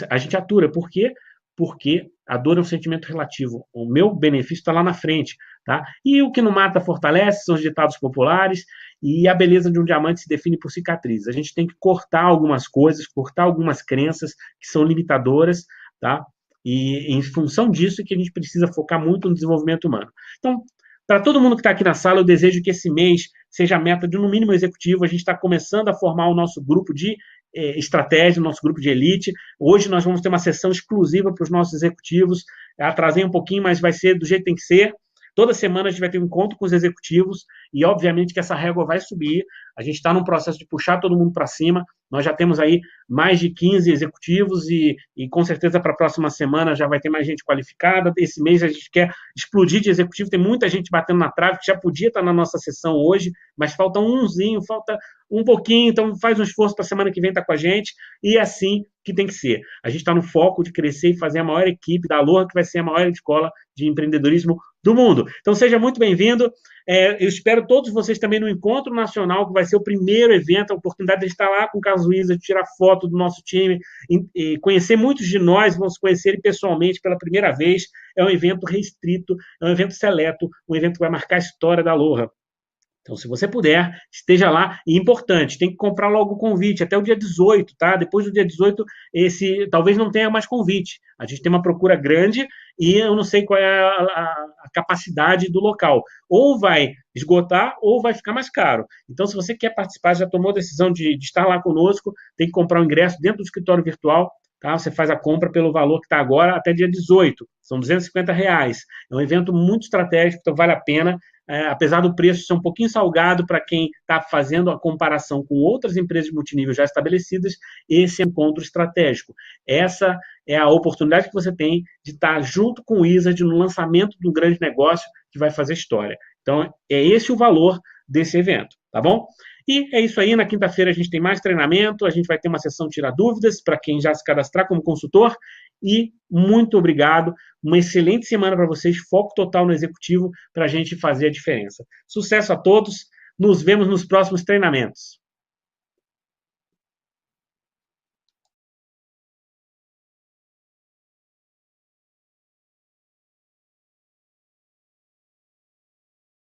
a gente atura. Por quê? Porque a dor é um sentimento relativo. O meu benefício está lá na frente. Tá? E o que não mata fortalece, são os ditados populares, e a beleza de um diamante se define por cicatrizes. A gente tem que cortar algumas coisas, cortar algumas crenças que são limitadoras, tá? E em função disso é que a gente precisa focar muito no desenvolvimento humano. Então, para todo mundo que está aqui na sala, eu desejo que esse mês seja a meta de, no mínimo, executivo. A gente está começando a formar o nosso grupo de estratégia, o nosso grupo de elite. Hoje nós vamos ter uma sessão exclusiva para os nossos executivos. Atrasei um pouquinho, mas vai ser do jeito que tem que ser. Toda semana a gente vai ter um encontro com os executivos e, obviamente, que essa régua vai subir. A gente está num processo de puxar todo mundo para cima. Nós já temos aí mais de 15 executivos e com certeza, para a próxima semana já vai ter mais gente qualificada. Esse mês a gente quer explodir de executivo. Tem muita gente batendo na trave que já podia estar na nossa sessão hoje, mas falta umzinho, falta um pouquinho. Então, faz um esforço para a semana que vem estar com a gente. E é assim que tem que ser. A gente está no foco de crescer e fazer a maior equipe da Aloha, que vai ser a maior escola de empreendedorismo do mundo. Então, seja muito bem-vindo. Eu espero todos vocês também no Encontro Nacional, que vai ser o primeiro evento, a oportunidade de estar lá com o Carlos Luiza, de tirar foto do nosso time, e conhecer muitos de nós, vão se conhecer pessoalmente pela primeira vez. É um evento restrito, é um evento seleto, um evento que vai marcar a história da Aloha. Então, se você puder, esteja lá. E importante, tem que comprar logo o convite, até o dia 18, tá? Depois do dia 18, talvez não tenha mais convite. A gente tem uma procura grande e eu não sei qual é a capacidade do local. Ou vai esgotar ou vai ficar mais caro. Então, se você quer participar, já tomou a decisão de estar lá conosco, tem que comprar o ingresso dentro do escritório virtual. Tá? Você faz a compra pelo valor que está agora até dia 18. São R$250. É um evento muito estratégico, então vale a pena. Apesar do preço ser um pouquinho salgado para quem está fazendo a comparação com outras empresas de multinível já estabelecidas, esse é um encontro estratégico. Essa é a oportunidade que você tem de estar junto com o Wizard no lançamento do grande negócio que vai fazer história. Então, é esse o valor desse evento, tá bom? E é isso aí, na quinta-feira a gente tem mais treinamento, a gente vai ter uma sessão Tira Dúvidas para quem já se cadastrar como consultor. E muito obrigado, uma excelente semana para vocês, foco total no executivo para a gente fazer a diferença. Sucesso a todos, nos vemos nos próximos treinamentos.